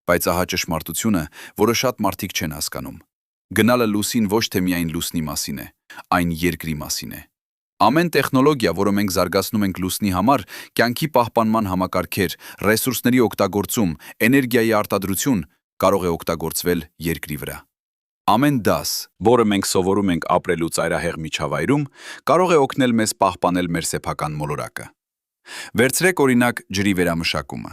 Բայց ահա ճշմարտությունը, որը շատ մարդիկ չեն հասկանում։ Գնալը լուսին ոչ թե միայն լուսնի մասին է, այն երկրի մասին է։ Ամեն տեխնոլոգիա, որը մենք զարգացնում ենք լուսնի համար, կյանքի պահպանման համակարգեր, ռեսուրսների օգտագործում, էներգիայի արտադրություն, կարող է օգտագործվել երկրի վրա։ Ամեն դաս, որը մենք սովորում ենք ապրելու ծայրահեղ միջավայրում, կարող է օգնել մեզ պահպանել մեր սեփական մոլորակը։ Վերցրեք օրինակ ջրի վերամշակումը։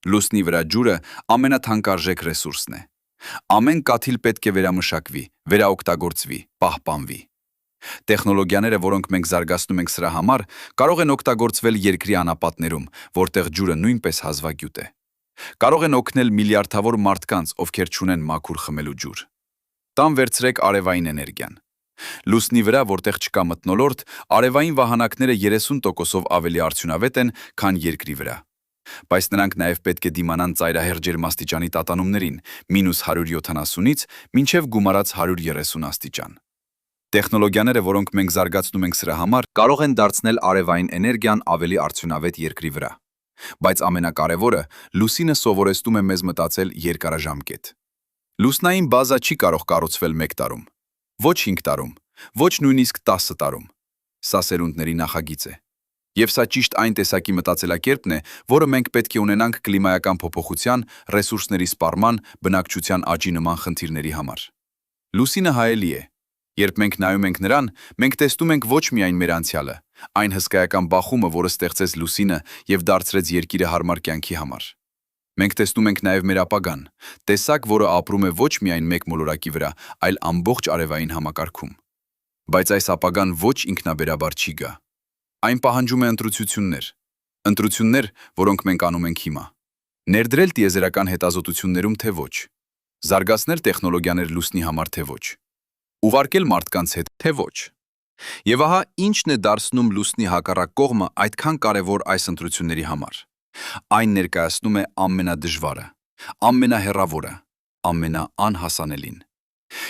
Լուսնի վրա ջուրը ամենաթանկարժեք ռեսուրսն է։ Ամեն կաթիլ պետք է վերամշակվի, վերաօգտագործվի, պահպանվի։ Տեխնոլոգիաները, որոնք մենք զարգացնում ենք սրա համար, կարող են օգտագործվել երկրի անապատներում, որտեղ ջուրը նույնպես հազվագյուտ է։ Կարող են օգնել միլիարդավոր մարդկանց, ովքեր չունեն մաքուր խմելու ջուր։ Տան վերցրեք արևային էներգիան։ Լուսնի վրա, որտեղ չկա մթնոլորտ, արևային վահանակները 30%-ով ավելի արդյունավետ են, քան երկրի վրա։ Բայց նրանք նաև պետք է դիմանան ծայրահեղ ջերմաստիճանի տատանումներին, -170-ից մինչև գումարած 130 աստիճան։ Տեխնոլոգիաները, որոնք մենք զարգացնում ենք սրա համար, կարող են դարձնել արևային էներգիան ավելի արդյունավետ երկրի վրա։ Բայց ամենակարևորը, լուսինը սովորեցնում է մեզ մտածել երկարաժամկետ։ Լուսնային բազա չի կարող կառուցվել 1 տարում, ոչ 5 տարում, ոչ նույնիսկ 10 տարում։ Սա սերունդների նախագիծ է։ Եվ սա ճիշտ այն տեսակի մտածելակերպն է, որը մենք պետք է ունենանք կլիմայական փոփոխության, ռեսուրսների սպառման, բնակչության աճի նման խնդիրների համար։ Լուսինը հայելի է։ Երբ մենք նայում ենք նրան, մենք տեսնում ենք ոչ միայն մեր անցյալը, այն հսկայական բախումը, որը ստեղծեց լուսինը եւ դարձրեց երկիրը հարմար կյանքի համար։ Մենք տեսնում ենք նաև մեր ապագան, տեսակ, որը ապրում է ոչ միայն մեկ մոլորակի վրա, այլ ամբողջ արևային համակարգում։ Բայց այս ապագան ոչ ինքնաբերաբար չի գա։ Այն պահանջում է ընտրություններ, որոնք մենք անում ենք հիմա։ Ներդրել տիեզերական հետազոտություններում, թե ոչ։ Զարգացնել տեխնոլոգիաներ լուսնի համար, թե ոչ։ Ուղարկել մարդկանց հետ, թե ոչ։ Եվ ահա ինչն է դարձնում լուսնի հակառակ կողմը այդքան կարևոր այս ընտրությունների համար։ Այն ներկայացնում է ամենադժվարը, ամենահեռավորը, ամենաանհասանելին։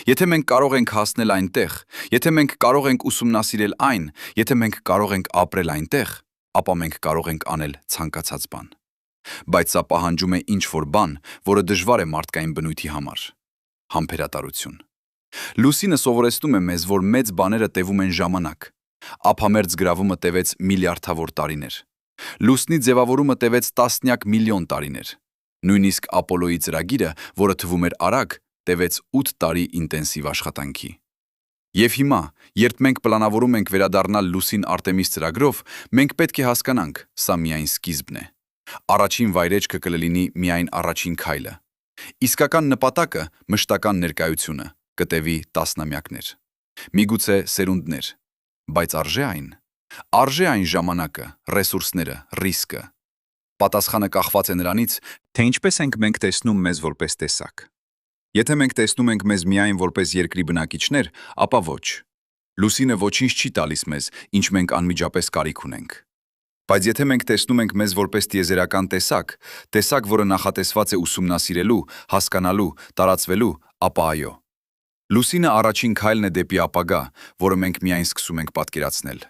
Եթե մենք կարող ենք հասնել այնտեղ, եթե մենք կարող ենք ուսումնասիրել այն, եթե մենք կարող ենք ապրել այնտեղ, ապա մենք կարող ենք անել ցանկացած բան։ Բայց սա պահանջում է ինչ-որ բան, որը դժվար է մարդկային բնույթի համար։ Համբերատարություն։ Լուսինը սովորեցնում է մեզ, որ մեծ բաները տևում են ժամանակ։ Ափամերձ գրավումը տևեց միլիարդավոր տարիներ։ Լուսնի ձևավորումը տևեց տասնյակ միլիոն տարիներ։ Նույնիսկ Ապոլոյի ծրագիրը, որը թվում էր արագ, տևեց 8 տարի ինտենսիվ աշխատանքի։ Եվ հիմա, երբ մենք պլանավորում ենք վերադառնալ լուսին Արտեմիս ծրագրով, մենք պետք է հասկանանք, սա միայն սկիզբն է։ Առաջին վայրեջքը կլինի միայն առաջին քայլը։ Իսկական նպատակը, մշտական ներկայությունը, կտևի տասնամյակներ։ Միգուցե սերունդներ, բայց արժե այն ժամանակը, ռեսուրսները, ռիսկը։ Պատասխանը կախված է նրանից, թե ինչպես ենք մենք տեսնում մեզ որպես տեսակ։ Եթե մենք տեսնում ենք մեզ միայն որպես երկրի բնակիչներ, ապա ոչ։ Լուսինը ոչինչ չի տալիս մեզ, ինչ մենք անմիջապես կարիք ունենք։ Բայց եթե մենք տեսնում ենք մեզ որպես տիեզերական տեսակ, որը նախատեսված է ուսումնասիրելու, հասկանալու, տարածվելու, ապա այո։ Լուսինը առաջին քայլն է դեպի ապագա, որը մենք միայն սկսում ենք պատկերացնել։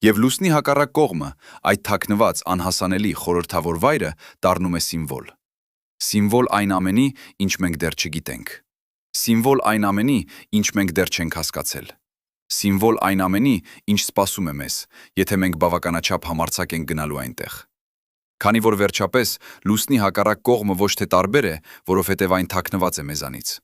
Եվ լուսնի հակառակ կողմը, այդ թաքնված, անհասանելի, խորհրդավոր վայրը դառնում է սիմվոլ։ Սիմվոլ այն ամենի, ինչ մենք դեռ չգիտենք։ Սիմվոլ այն ամենի, ինչ մենք դեռ չենք հասկացել։ Սիմվոլ այն ամենի, ինչ սպասում է մեզ, եթե մենք բավականաչափ համարձակ ենք գնալու այնտեղ։ Քանի որ վերջապես լուսնի հակառակ կողմը ոչ թե տարբեր է, որովհետև այն թաքնված է մեզանից։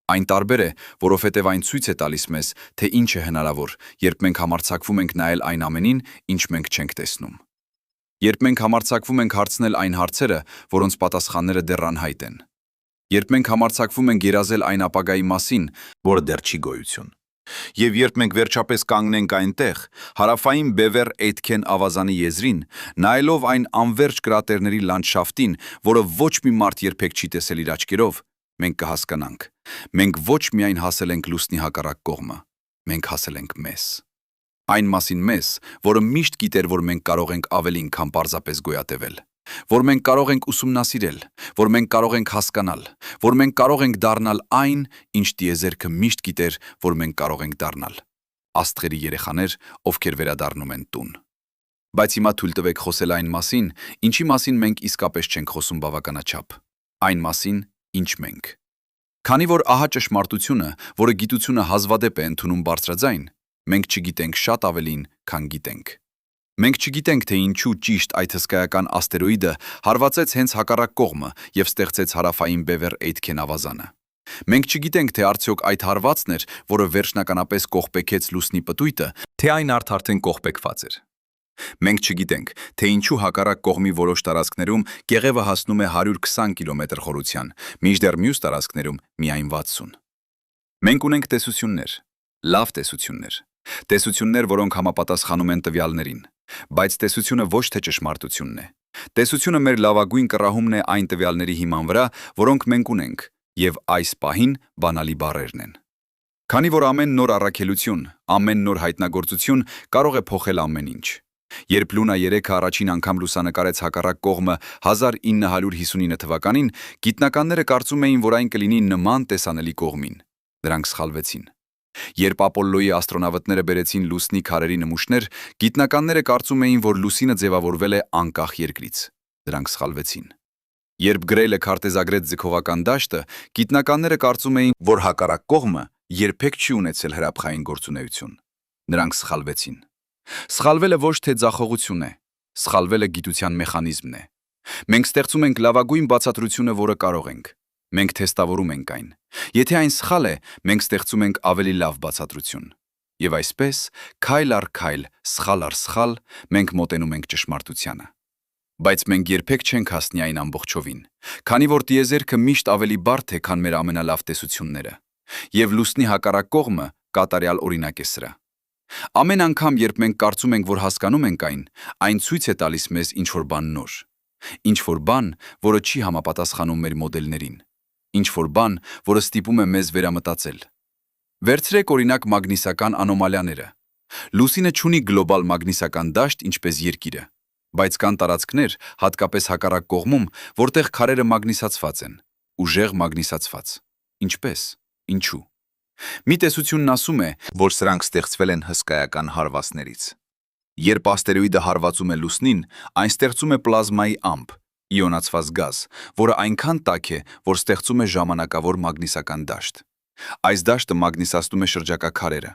Այն տարբեր է, որովհետև այն ցույց է տալիս մեզ, թե ինչ է հնարավոր, երբ մենք համարձակվում ենք նայել այն ամենին, ինչ մենք չենք տեսնում։ Երբ մենք համարձակվում ենք հարցնել այն հարցերը, որոնց պատասխանները դեռ անհայտ են։ Երբ մենք համարձակվում ենք երազել այն ապագայի մասին, որը դեռ չի գոյություն։ Եվ երբ մենք վերջապես կանգնենք այնտեղ, հարավային Բևեր Էյթքեն ավազանի եզրին, նայելով այն անվերջ կրատերների լանդշաֆտին, որը ոչ մի մարդ երբեք չի տեսել իր աչքերով, մենք կհասկանանք։ Մենք ոչ միայն հասել ենք լուսնի հակառակ կողմը, մենք հասել ենք մեզ։ Այն մասին մեզ, որը միշտ գիտեր, որ մենք կարող ենք ավելին, քան պարզապես գոյատևել, որ մենք կարող ենք ուսումնասիրել, որ մենք կարող ենք հասկանալ, որ մենք կարող ենք դառնալ այն, ինչ տիեզերքը միշտ գիտեր, որ մենք կարող ենք դառնալ։ Աստղերի երեխաներ, ովքեր վերադառնում են տուն։ Բայց հիմա թույլ տվեք խոսել այն մասին, ինչի մասին մենք իսկապես չենք խոսում բավականաչափ։ Այն մասին, ինչ մենք։ Քանի որ ահա ճշմարտությունը, որը գիտությունը հազվադեպ է ընդունում բարձրաձայն, մենք չգիտենք շատ ավելին, քան գիտենք։ Մենք չգիտենք, թե ինչու ճիշտ այդ հսկայական աստերոիդը հարվածեց հենց հակառակ կողմը և ստեղծեց հարավային բևեռ Էյթքեն ավազանը։ Մենք չգիտենք, թե արդյոք այդ հարվածն էր, որը վերջնականապես կողպեքեց լուսնի պտույտը, թե այն արդեն կողպեքված էր։ Մենք չգիտենք, թե ինչու հակառակ կողմի որոշ տարածքներում կեղևը հասնում է 120 կիլոմետր խորության, մինչդեռ մյուս տարածքներում միայն 60։ Մենք ունենք տեսություններ, լավ տեսություններ, տեսություններ, որոնք համապատասխանում են տվյալներին, բայց տեսությունը ոչ թե ճշմարտությունն է։ Տեսությունը մեր լավագույն կռահումն է այն տվյալների հիման վրա, որոնք մենք ունենք, և այս պահին բանալի բառերն են։ Քանի որ ամեն նոր առաքելություն, ամեն նոր հայտնագործություն կարող է փոխել ամեն ինչ։ Երբ Լունա 3-ը առաջին անգամ լուսանկարեց հակառակ կողմը 1959 թվականին, գիտնականները կարծում էին, որ այն կլինի նման տեսանելի կողմին։ Նրանք սխալվեցին։ Երբ Ապոլլոյի աստրոնավտները բերեցին լուսնի քարերի նմուշներ, գիտնականները կարծում էին, որ լուսինը ձևավորվել է անկախ երկրից։ Նրանք սխալվեցին։ Երբ Գրեյլը քարտեզագրեց ձգողական դաշտը, գիտնականները կարծում էին, որ հակառակ կողմը երբեք չի ունեցել հրաբխային գործունեություն։ Նրանք սխալվեցին։ Սխալվելը ոչ թե ձախողություն է, սխալվելը գիտության մեխանիզմն է։ Մենք ստեղծում ենք լավագույն բացատրությունը, որը կարող ենք։ Մենք թեստավորում ենք այն։ Եթե այն սխալ է, մենք ստեղծում ենք ավելի լավ բացատրություն։ Եվ այսպես, քայլ առ քայլ, սխալ առ սխալ, մենք մոտենում ենք ճշմարտությանը։ Բայց մենք երբեք չենք հասնի այն ամբողջովին, քանի որ տիեզերքը միշտ ավելի բարդ է, քան մեր ամենալավ տեսությունները։ Եվ լուսնի հակառակ կողմը կատարյալ օրինակ է սրա։ Ամեն անգամ, երբ մենք կարծում ենք, որ հասկանում ենք այն ցույց է տալիս մեզ ինչ-որ բան նոր։ Ինչ-որ բան, որը չի համապատասխանում մեր մոդելներին։ Ինչ-որ բան, որը ստիպում է մեզ վերամտածել։ Վերցրեք օրինակ մագնիսական անոմալիաները։ Լուսինը չունի գլոբալ մագնիսական դաշտ, ինչպես Երկիրը, բայց կան տարածքներ, հատկապես հակառակ կողմում, որտեղ քարերը մագնիսացված են, ուժեղ մագնիսացված։ Ինչպես։ Ինչու։ Մի տեսությունն ասում է, որ սրանք ստեղծվել են հսկայական հարվածներից։ Երբ աստերոիդը հարվածում է լուսնին, այն ստեղծում է պլազմայի ամպ, իոնացված գազ, որը այնքան տաք է, որ ստեղծում է ժամանակավոր մագնիսական դաշտ։ Այս դաշտը մագնիսացնում է շրջակա քարերը,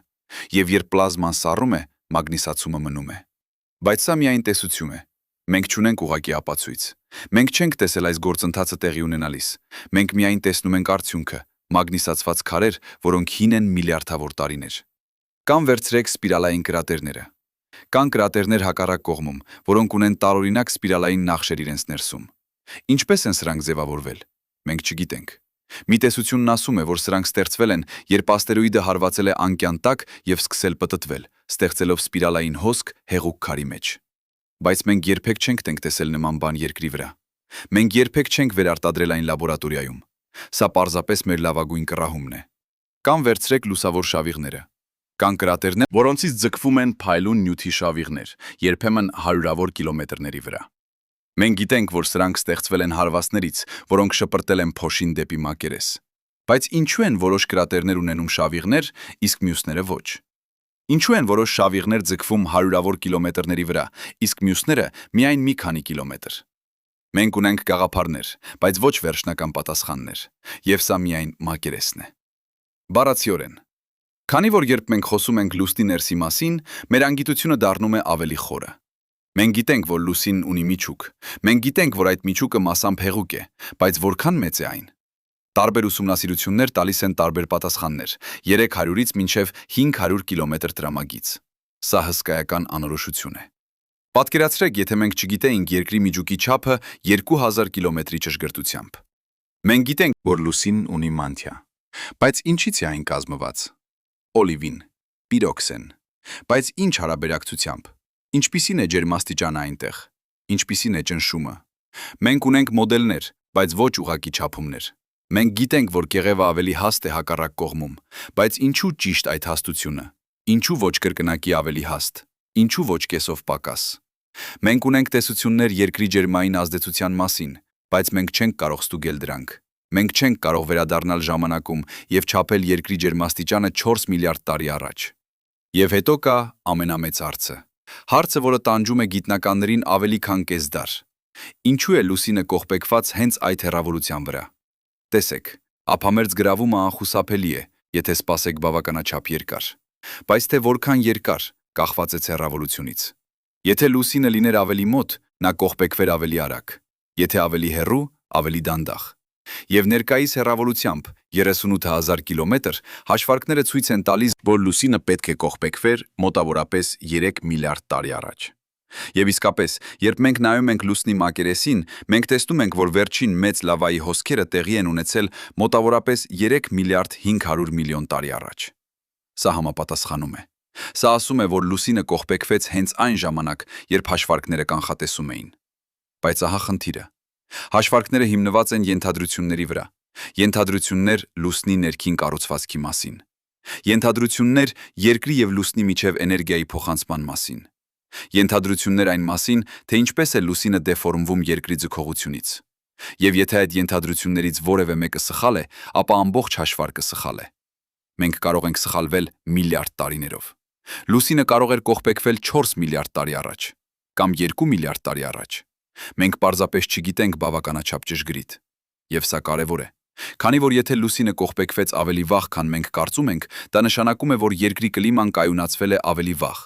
և երբ պլազման սառում է, մագնիսացումը մնում է։ Բայց սա միայն տեսություն է։ Մենք չունենք ուղղակի ապացույց։ Մենք չենք տեսել այս գործընթացը տեղի ունենալիս։ Մենք միայն տեսնում ենք արդյունքը, մագնիսացված քարեր, որոնք հին են միլիարդավոր տարիներ։ Կամ վերցրեք սպիրալային կրատերները։ Կան կրատերներ հակառակ կողմում, որոնք ունեն տարօրինակ սպիրալային նախշեր իրենց ներսում։ Ինչպես են սրանք ձևավորվել։ Մենք չգիտենք։ Մի տեսությունն ասում է, որ սրանք ստեղծվել են, երբ աստերոիդը հարվածել է անկյան տակ և սկսել պտտվել, ստեղծելով սպիրալային հոսք հեղուկ քարի մեջ։ Բայց մենք երբեք չենք տեսել նման բան Երկրի վրա։ Մենք երբեք չենք վերարտադրել այն լաբորատորիայում։ Սա պարզապես մեր լավագույն կռահումն է։ Կամ վերցրեք լուսավոր շավիղները։ Կան կրատերներ, որոնցից ձգվում են փայլուն նյութի շավիղներ, երբեմն հարյուրավոր կիլոմետրերի վրա։ Մենք գիտենք, որ սրանք ստեղծվել են հարվածներից, որոնք շպրտել են փոշին դեպի մակերես։ Բայց ինչու են որոշ կրատերներ ունենում շավիղներ, իսկ մյուսները ոչ։ Ինչու են որոշ շավիղներ ձգվում հարյուրավոր կիլոմետրերի վրա, իսկ մյուսները միայն մի քանի կիլոմետր։ Մենք ունենք գաղափարներ, բայց ոչ վերջնական պատասխաններ, և սա միայն մակերեսն է։ Բառացիորեն։ Քանի որ երբ մենք խոսում ենք լուսնի ներսի մասին, մեր անգիտությունը դառնում է ավելի խորը։ Մենք գիտենք, որ լուսինն ունի միջուկ։ Մենք գիտենք, որ այդ միջուկը մասամբ հեղուկ է, բայց որքան մեծ է այն։ Տարբեր ուսումնասիրություններ տալիս են տարբեր պատասխաններ՝ 300-ից մինչև 500 կիլոմետր տրամագից։ Սա հսկայական անորոշություն է։ Պատկերացրեք, եթե մենք չգիտեինք Երկրի միջուկի չափը 2000 կիլոմետրի ճշգրտությամբ։ Մենք գիտենք, որ լուսինն ունի մանթիա։ Բայց ինչից է այն կազմված։ Օլիվին, պիրոքսեն։ Բայց ինչ հարաբերակցությամբ։ Ինչպիսին է ջերմաստիճանը այնտեղ։ Ինչպիսին է ճնշումը։ Մենք ունենք մոդելներ, բայց ոչ ուղղակի չափումներ։ Մենք գիտենք, որ կեղևը ավելի հաստ է հակառակ կողմում, բայց ինչու ճիշտ այդ հաստությունը։ Ինչու ոչ կրկնակի ավելի հաստ, ինչու ոչ կեսով պակաս։ Մենք ունենք տեսություններ երկրի ջերմային ազդեցության մասին, բայց մենք չենք կարող ստուգել դրանք։ Մենք չենք կարող վերադառնալ ժամանակում եւ չափել երկրի ջերմաստիճանը 4 միլիարդ տարի առաջ։ Եվ հետո կա ամենամեծ հարցը։ Հարցը, որը տանջում է գիտնականներին ավելի քան կես դար։ Ինչու է լուսինը կողպեկված հենց այդ հեռավորության վրա։ Տեսեք, ափամերձ գրավումը անխուսափելի է, եթե սպասեք բավականաչափ երկար։ Բայց թե որքան երկար, կախված է հեռավորությունից։ Եթե լուսինը լիներ ավելի մոտ, նա կողպեկվեր ավելի արագ, եթե ավելի հեռու, ավելի դանդաղ։ Եվ ներկայիս հեռավորությամբ 38000 կիլոմետր հաշվարկները ցույց են տալիս, որ լուսինը պետք է կողպեկվեր մոտավորապես 3 միլիարդ տարի առաջ։ Եվ իսկապես, երբ մենք նայում ենք լուսնի մակերեսին, մենք տեսնում ենք, որ վերջին մեծ լավայի հոսքերը տեղի են ունեցել մոտավորապես 3 միլիարդ 500 միլիոն տարի առաջ։ Սա համապատասխանում է։ Սա ասում է, որ լուսինը կողպեկվեց հենց այն ժամանակ, երբ հաշվարկները կանխատեսում էին։ Բայց ահա խնդիրը։ Հաշվարկները հիմնված են ենթադրությունների վրա։ Ենթադրություններ լուսնի ներքին կառուցվածքի մասին։ Ենթադրություններ երկրի եւ լուսնի միջև էներգիայի փոխանցման մասին։ Ենթադրություններ այն մասին, թե ինչպես է լուսինը դեֆորմվում երկրի ձգողությունից։ Եվ եթե այդ ենթադրություններից որևէ մեկը սխալ է, ապա ամբողջ հաշվարկը սխալ է։ Մենք կարող ենք սխալվել միլիարդ տարիներով։ Լուսինը կարող էր կողպեկվել 4 միլիարդ տարի առաջ, կամ 2 միլիարդ տարի առաջ։ Մենք պարզապես չգիտենք բավականաչափ ճշգրիտ։ Եվ սա կարևոր է։ Քանի որ եթե լուսինը կողպեկվեց ավելի վաղ, քան մենք կարծում ենք, դա նշանակում է, որ երկրի կլիման կայունացվել է ավելի վաղ,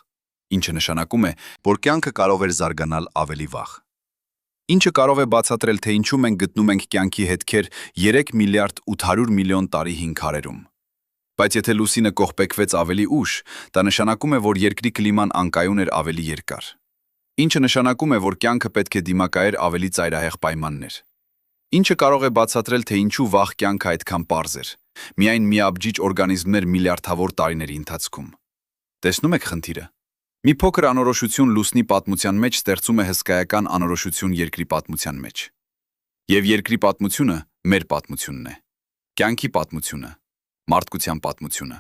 ինչը նշանակում է, որ կյանքը կարող էր զարգանալ ավելի վաղ։ Ինչը կարող է բացատրել, թե ինչու մենք գտնում ենք կյանքի հետքեր 3 միլիարդ 800 միլիոն տարի հին քարերում։ Բայց եթե լուսինը կողպեկվեց ավելի ուշ, դա նշանակում է, որ երկրի կլիման անկայուն էր ավելի երկար։ Ինչը նշանակում է, որ կյանքը պետք է դիմակայեր ավելի ծայրահեղ պայմաններ։ Ինչը կարող է բացատրել, թե ինչու վաղ կյանքը այդքան պարզ էր, միայն միաբջիջ օրգանիզմներ միլիարդավոր տարիների ընթացքում։ Տեսնում եք խնդիրը։ Մի փոքր անորոշություն լուսնի պատմության մեջ ստեղծում է հսկայական անորոշություն երկրի պատմության մեջ։ Եվ երկրի պատմությունը մեր պատմությունն է։ Կյանքի պատմությունը, մարդկության պատմությունը։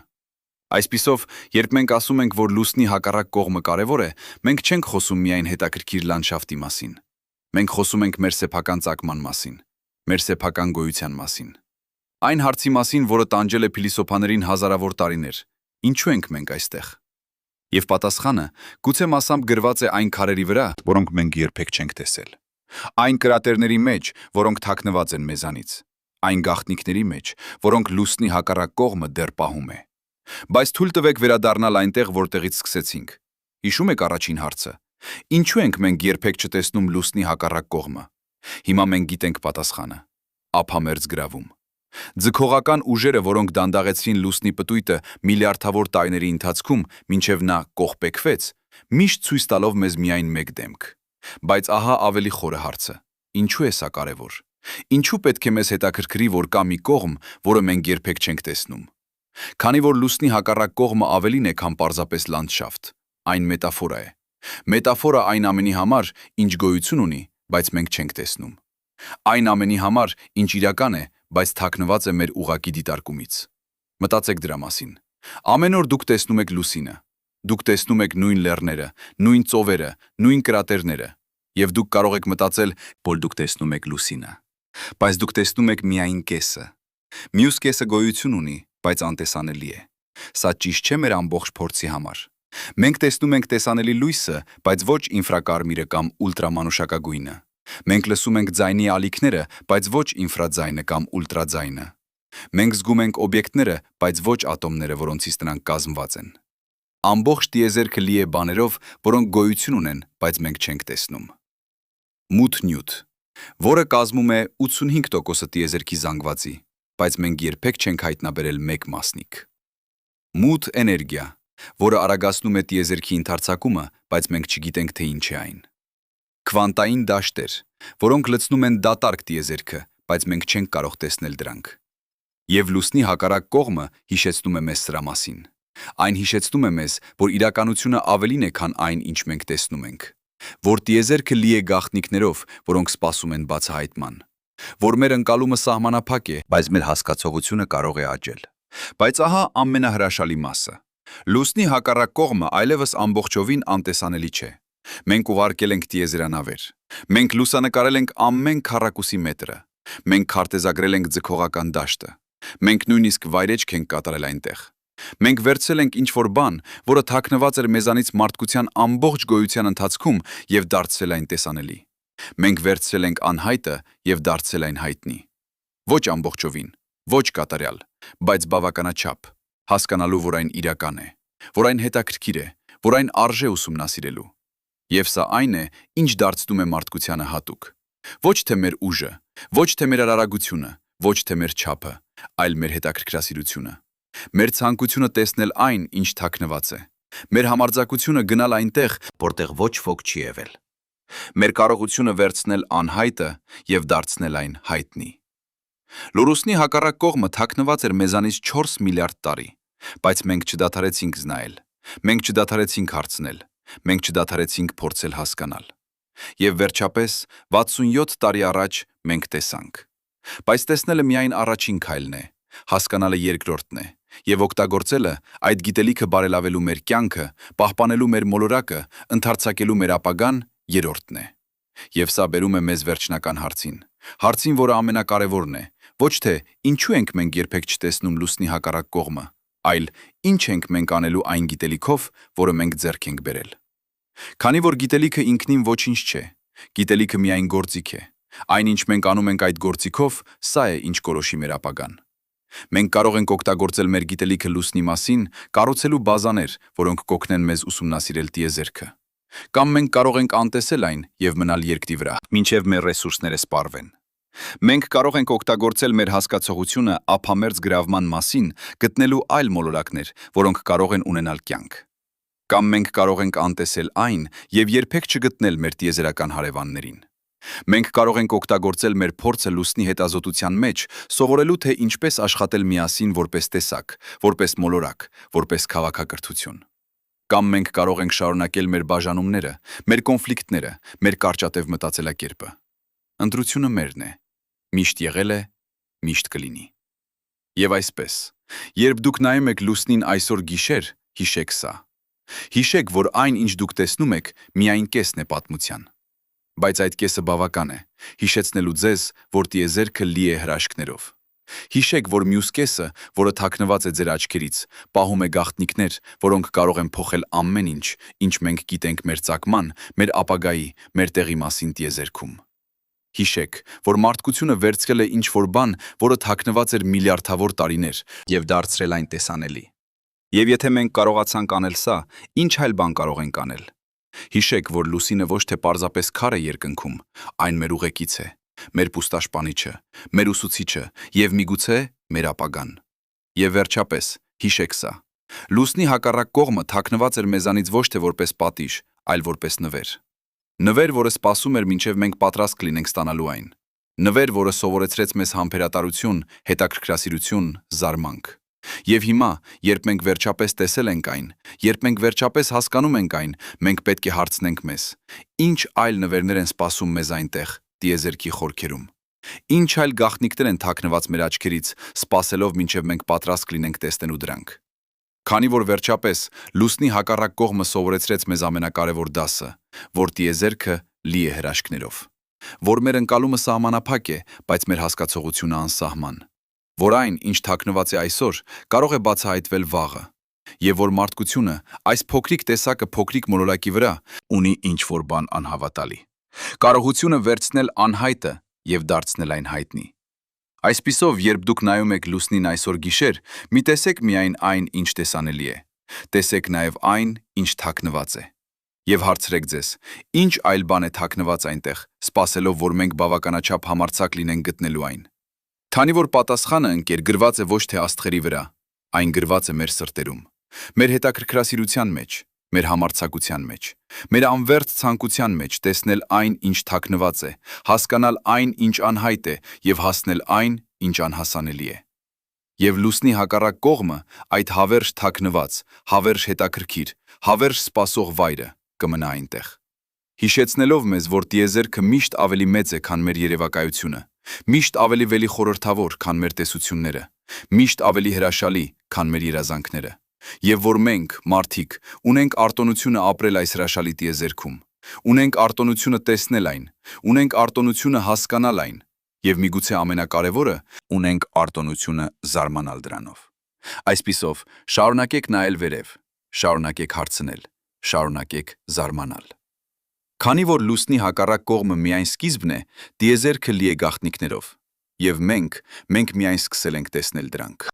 Այսպիսով, երբ մենք ասում ենք, որ լուսնի հակառակ կողմը կարևոր է, մենք չենք խոսում միայն հետաքրքիր լանդշաֆտի մասին։ Մենք խոսում ենք մեր սեփական ծագման մասին, մեր սեփական գոյության մասին։ Այն հարցի մասին, որը տանջել է փիլիսոփաներին հազարավոր տարիներ։ Ինչու ենք մենք այստեղ։ Եվ պատասխանը գուցե մասամբ գրված է այն քարերի վրա, որոնք մենք երբեք չենք տեսել։ Այն կրատերների մեջ, որոնք թաքնված են մեզանից։ Այն գաղտնիքների մեջ, որոնք լուսնի հակառակ կողմը դեռ պահում է։ Բայց թույլ տվեք վերադառնալ այնտեղ, որտեղից սկսեցինք։ Հիշում եք առաջին հարցը։ Ինչու ենք մենք երբեք չտեսնում լուսնի հակառակ կողմը։ Հիմա մենք գիտենք պատասխանը։ Ափամերձ գրավում։ Ձգողական ուժերը, որոնք դանդաղեցրին լուսնի պտույտը միլիարդավոր տարիների ընթացքում, մինչև նա կողպեկվեց, միշտ ցույց տալով մեզ միայն մեկ դեմք։ Բայց ահա ավելի խորը հարցը։ Ինչու է սա կարևոր։ Ինչու պետք է մեզ հետաքրքրի, որ կա մի կողմ, որը մենք երբեք չենք տեսնում։ Քանի որ լուսնի հակառակ կողմը ավելին է, քան պարզապես լանդշաֆտ, այն մետաֆորա է։ Մետաֆորը այն ամենի համար, ինչ գոյություն ունի, բայց մենք չենք տեսնում։ Այն ամենի համար, ինչ իրական է, բայց թաքնված է մեր ուղակի դիտարկումից։ Մտածեք դրա մասին։ Ամեն օր դուք տեսնում եք լուսինը։ Դուք տեսնում եք նույն լեռները, նույն ծովերը, նույն կրատերները, եւ դուք կարող եք մտածել, որ դուք տեսնում եք լուսինը։ Բայց դուք տեսնում եք միայն կեսը։ Մյուս կեսը գոյություն ունի, բայց անտեսանելի է։ Սա ճիշտ չէ մեր ամբողջ փորձի համար։ Մենք տեսնում ենք տեսանելի լույսը, բայց ոչ ինֆրակարմիրը կամ ուլտրամանուշակագույնը։ Մենք լսում ենք ձայնի ալիքները, բայց ոչ ինֆրաձայնը կամ ուլտրաձայնը։ Մենք զգում ենք օբյեկտները, բայց ոչ ատոմները, որոնցից նրանք կազմված են։ Ամբողջ տիեզերքը լի է բաներով, որոնք գոյություն ունեն, բայց մենք չենք տեսնում։ Մութ նյութ, որը կազմում է 85% տիեզերքի զանգվածի, բայց մենք երբեք չենք հայտնաբերել մեկ մասնիկ։ Մութ էներգիա, որը արագացնում է տիեզերքի ընդարձակումը, բայց մենք չգիտենք, թե ինչ է այն։ Քվանտային դաշտեր, որոնք լցնում են դատարկ տիեզերքը, բայց մենք չենք կարող տեսնել դրանք։ Եվ լուսնի հակառակ կողմը հիշեցնում է մեզ սրա մասին։ Այն հիշեցնում է մեզ, որ իրականությունը ավելին է, քան այն, ինչ մենք տեսնում ենք, որ տիեզերքը լի է գաղտնիքներով, որոնք սպասում են բացահայտման, որ մեր ընկալումը սահմանափակ է, բայց մեր հասկացողությունը կարող է աճել։ Բայց ահա ամենահրաշալի մասը։ Լուսնի հակառակ կողմը այլևս ամբողջովին անտեսանելի չէ։ Մենք ուղարկել ենք տիեզերանավեր։ Մենք լուսանկարել ենք ամեն քառակուսի մետրը։ Մենք քարտեզագրել ենք ձգողական դաշտը։ Մենք նույնիսկ վայրեջք ենք կատարել այնտեղ։ Մենք վերցրել ենք ինչ-որ բան, որը թաքնված էր մեզանից մարդկության ամբողջ գոյության ընթացքում եւ դարձրել այն տեսանելի։ Մենք վերցրել ենք անհայտը եւ դարձրել այն հայտնի։ Ոչ ամբողջովին, ոչ կատարյալ, բայց բավականաչափ, հասկանալու, որ այն իրական է, որ այն հետաքրքիր է, որ այն արժե ուսումնասիրելու։ Եվ սա այն է, ինչ դարձնում է մարդկությանը հատուկ։ Ոչ թե մեր ուժը, ոչ թե մեր արարագությունը, ոչ թե մեր չափը, այլ մեր հետաքրքրասիրությունը։ Մեր ցանկությունը տեսնել այն, ինչ թաքնված է։ Մեր համարձակությունը գնալ այնտեղ, որտեղ ոչ ոք չի եղել։ Մեր կարողությունը վերցնել անհայտը եւ դարձնել այն հայտնի։ Լուսնի հակառակ կողմը թաքնված էր մեզանից 4 միլիարդ տարի, բայց մենք չդադարեցինք զնայել, մենք չդադարեցինք հարցնել, մենք չդադարեցինք փորձել հասկանալ։ Եվ վերջապես 67 տարի առաջ մենք տեսանք։ Բայց տեսնելը միայն առաջին քայլն է, հասկանալը երկրորդն է, եւ օգտագործելը այդ գիտելիքը բարելավելու մեր կյանքը, պահպանելու մեր մոլորակը, ընդարձակելու մեր ապագան երրորդն է։ Եվ սա բերում է մեզ վերջնական հարցին, որը ամենակարևորն է, ոչ թե ինչու ենք մենք երբեք չտեսնում լուսնի հակառակ կողմը, այլ ինչ ենք մենք անելու այն գիտելիքով, որը մենք ձեռք ենք բերել։ Քանի որ գիտելիքը ինքնին ոչինչ չէ, գիտելիքը միայն գործիք է, այնինչ մենք անում ենք այդ գործիքով, սա է, ինչ կորոշի մեր ապագան։ Մենք կարող ենք օգտագործել մեր գիտելիքը լուսնի մասին, կառուցելու բազաներ, որոնք կօգնեն մեզ ուսումնասիրել տիեզերքը։ Կամ մենք կարող ենք անտեսել այն եւ մնալ երկրի վրա, մինչեւ մեր ռեսուրսները սպառվեն։ Մենք կարող ենք օգտագործել մեր հասկացողությունը ափամերձ գրավման մասին, գտնելու այլ մոլորակներ, որոնք կարող են ունենալ կյանք։ Կամ մենք կարող ենք անտեսել այն եւ երբեք չգտնել մեր տիեզերական հարևաններին։ Մենք կարող ենք օգտագործել մեր փորձը լուսնի հետազոտության մեջ, սովորելու թե ինչպես աշխատել միասին որպես տեսակ, որպես մոլորակ, որպես քաղաքակրթություն։ Կամ մենք կարող ենք շարունակել մեր բաժանումները, մեր կոնֆլիկտները, մեր կարճատև մտածելակերպը։ Ընտրությունը մերն է, միշտ եղել է, միշտ կլինի։ Եվ այսպես, երբ դուք նայում եք լուսնին այսօր գիշեր, հիշեք սա։ Հիշեք, որ այն, ինչ դուք տեսնում եք, միայն կեսն է պատմության։ Բայց այդ կեսը բավական է, հիշեցնելու ձեզ, որ տիեզերքը լի է հրաշքներով։ Հիշեք, որ մյուս կեսը, որը թաքնված է ձեր աչքերից, պահում է գաղտնիքներ, որոնք կարող են փոխել ամեն ինչ, ինչ մենք գիտենք մեր ծագման, մեր ապագայի, մեր տեղի մասին տիեզերքում։ Հիշեք, որ մարդկությունը վերցրել է ինչ-որ բան, որը թաքնված էր միլիարդավոր տարիներ, եւ դարձրել այն տեսանելի։ Եվ եթե մենք կարողացանք անել սա, ինչ այլ բան կարող ենք անել։ Հիշեք, որ լուսինը ոչ թե պարզապես քար է երկնքում, այն մեր ուղեկից է, մեր պուստաշպանիչը, մեր ուսուցիչը եւ միգուցե մեր ապագան։ Եվ վերջապես, հիշեք սա. լուսնի հակառակ կողմը թաքնված էր մեզանից ոչ թե որպես պատիժ, այլ որպես նվեր։ Նվեր, որը սպասում էր, մինչև մենք պատրաստ կլինենք ստանալու այն։ Նվեր, որը սովորեցրեց մեզ համբերատարություն, հետաքրքրասիրություն, զարմանք։ Եվ հիմա, երբ մենք վերջապես տեսել ենք այն, երբ մենք վերջապես հասկանում ենք այն, մենք պետք է հարցնենք մեզ. ինչ այլ նվերներ են սպասում մեզ այնտեղ, տիեզերքի խորքերում։ Ինչ այլ գաղտնիքներ են թաքնված մեր աչքերից, սպասելով մինչև մենք պատրաստ կլինենք տեսնելու դրանք։ Քանի որ վերջապես լուսնի հակառակ կողմը սովորեցրեց մեզ ամենակարևոր դասը, որ տիեզերքը լի է հրաշքներով, որ մեր ընկալումը սահմանափակ է, բայց մեր հասկացողությունը անսահման, որ այն, ինչ թաքնված է այսօր, կարող է բացահայտվել վաղը, եւ որ մարդկությունը այս փոքրիկ տեսակը փոքրիկ մոլորակի վրա ունի ինչ-որ բան անհավատալի, կարողությունը վերցնել անհայտը եւ դարձնել այն հայտնի։ Այսպիսով, երբ դուք նայում եք լուսնին այսօր գիշեր, մի տեսեք միայն այն, ինչ տեսանելի է, տեսեք նաեւ այն, ինչ թաքնված է։ Եվ հարցրեք ձեզ, ինչ այլ բան է թաքնված այնտեղ, սպասելով, որ մենք բավականաչափ համարձակ լինենք գտնելու այն։ Քանի որ պատասխանը, ընկեր, գրված է ոչ թե աստղերի վրա, այն գրված է մեր սրտերում, մեր հետաքրքրասիրության մեջ, մեր համարձակության մեջ, մեր անվերջ ցանկության մեջ տեսնել այն, ինչ թաքնված է, հասկանալ այն, ինչ անհայտ է, եւ հասնել այն, ինչ անհասանելի է։ Եվ լուսնի հակառակ կողմը, այդ հավերժ թաքնված, հավերժ հետաքրքիր, հավերժ սպասող վայրը կմնա այնտեղ։ Հիշեցնելով մեզ, որ տիեզերքը միշտ ավելի մեծ է, քան մեր երևակայությունը, միշտ ավելի վելի խորհրդավոր, քան մեր տեսությունները, միշտ ավելի հրաշալի, քան մեր երազանքները, Եվ որ մենք, մարդիկ, ունենք արտոնությունը ապրել այս հրաշալի տիեզերքում, ունենք արտոնությունը տեսնել այն, ունենք արտոնությունը հասկանալ այն, եւ միգուցե ամենակարևորը, ունենք արտոնությունը զարմանալ դրանով։ Այսպիսով, շարունակեք նայել վերև, շարունակեք հարցնել, շարունակեք զարմանալ։ Քանի որ լուսնի հակառակ կողմը միայն սկիզբն է, տիեզերքը լի է գաղտնիքներով, եւ մենք միայն սկսել ենք տեսնել դրանք։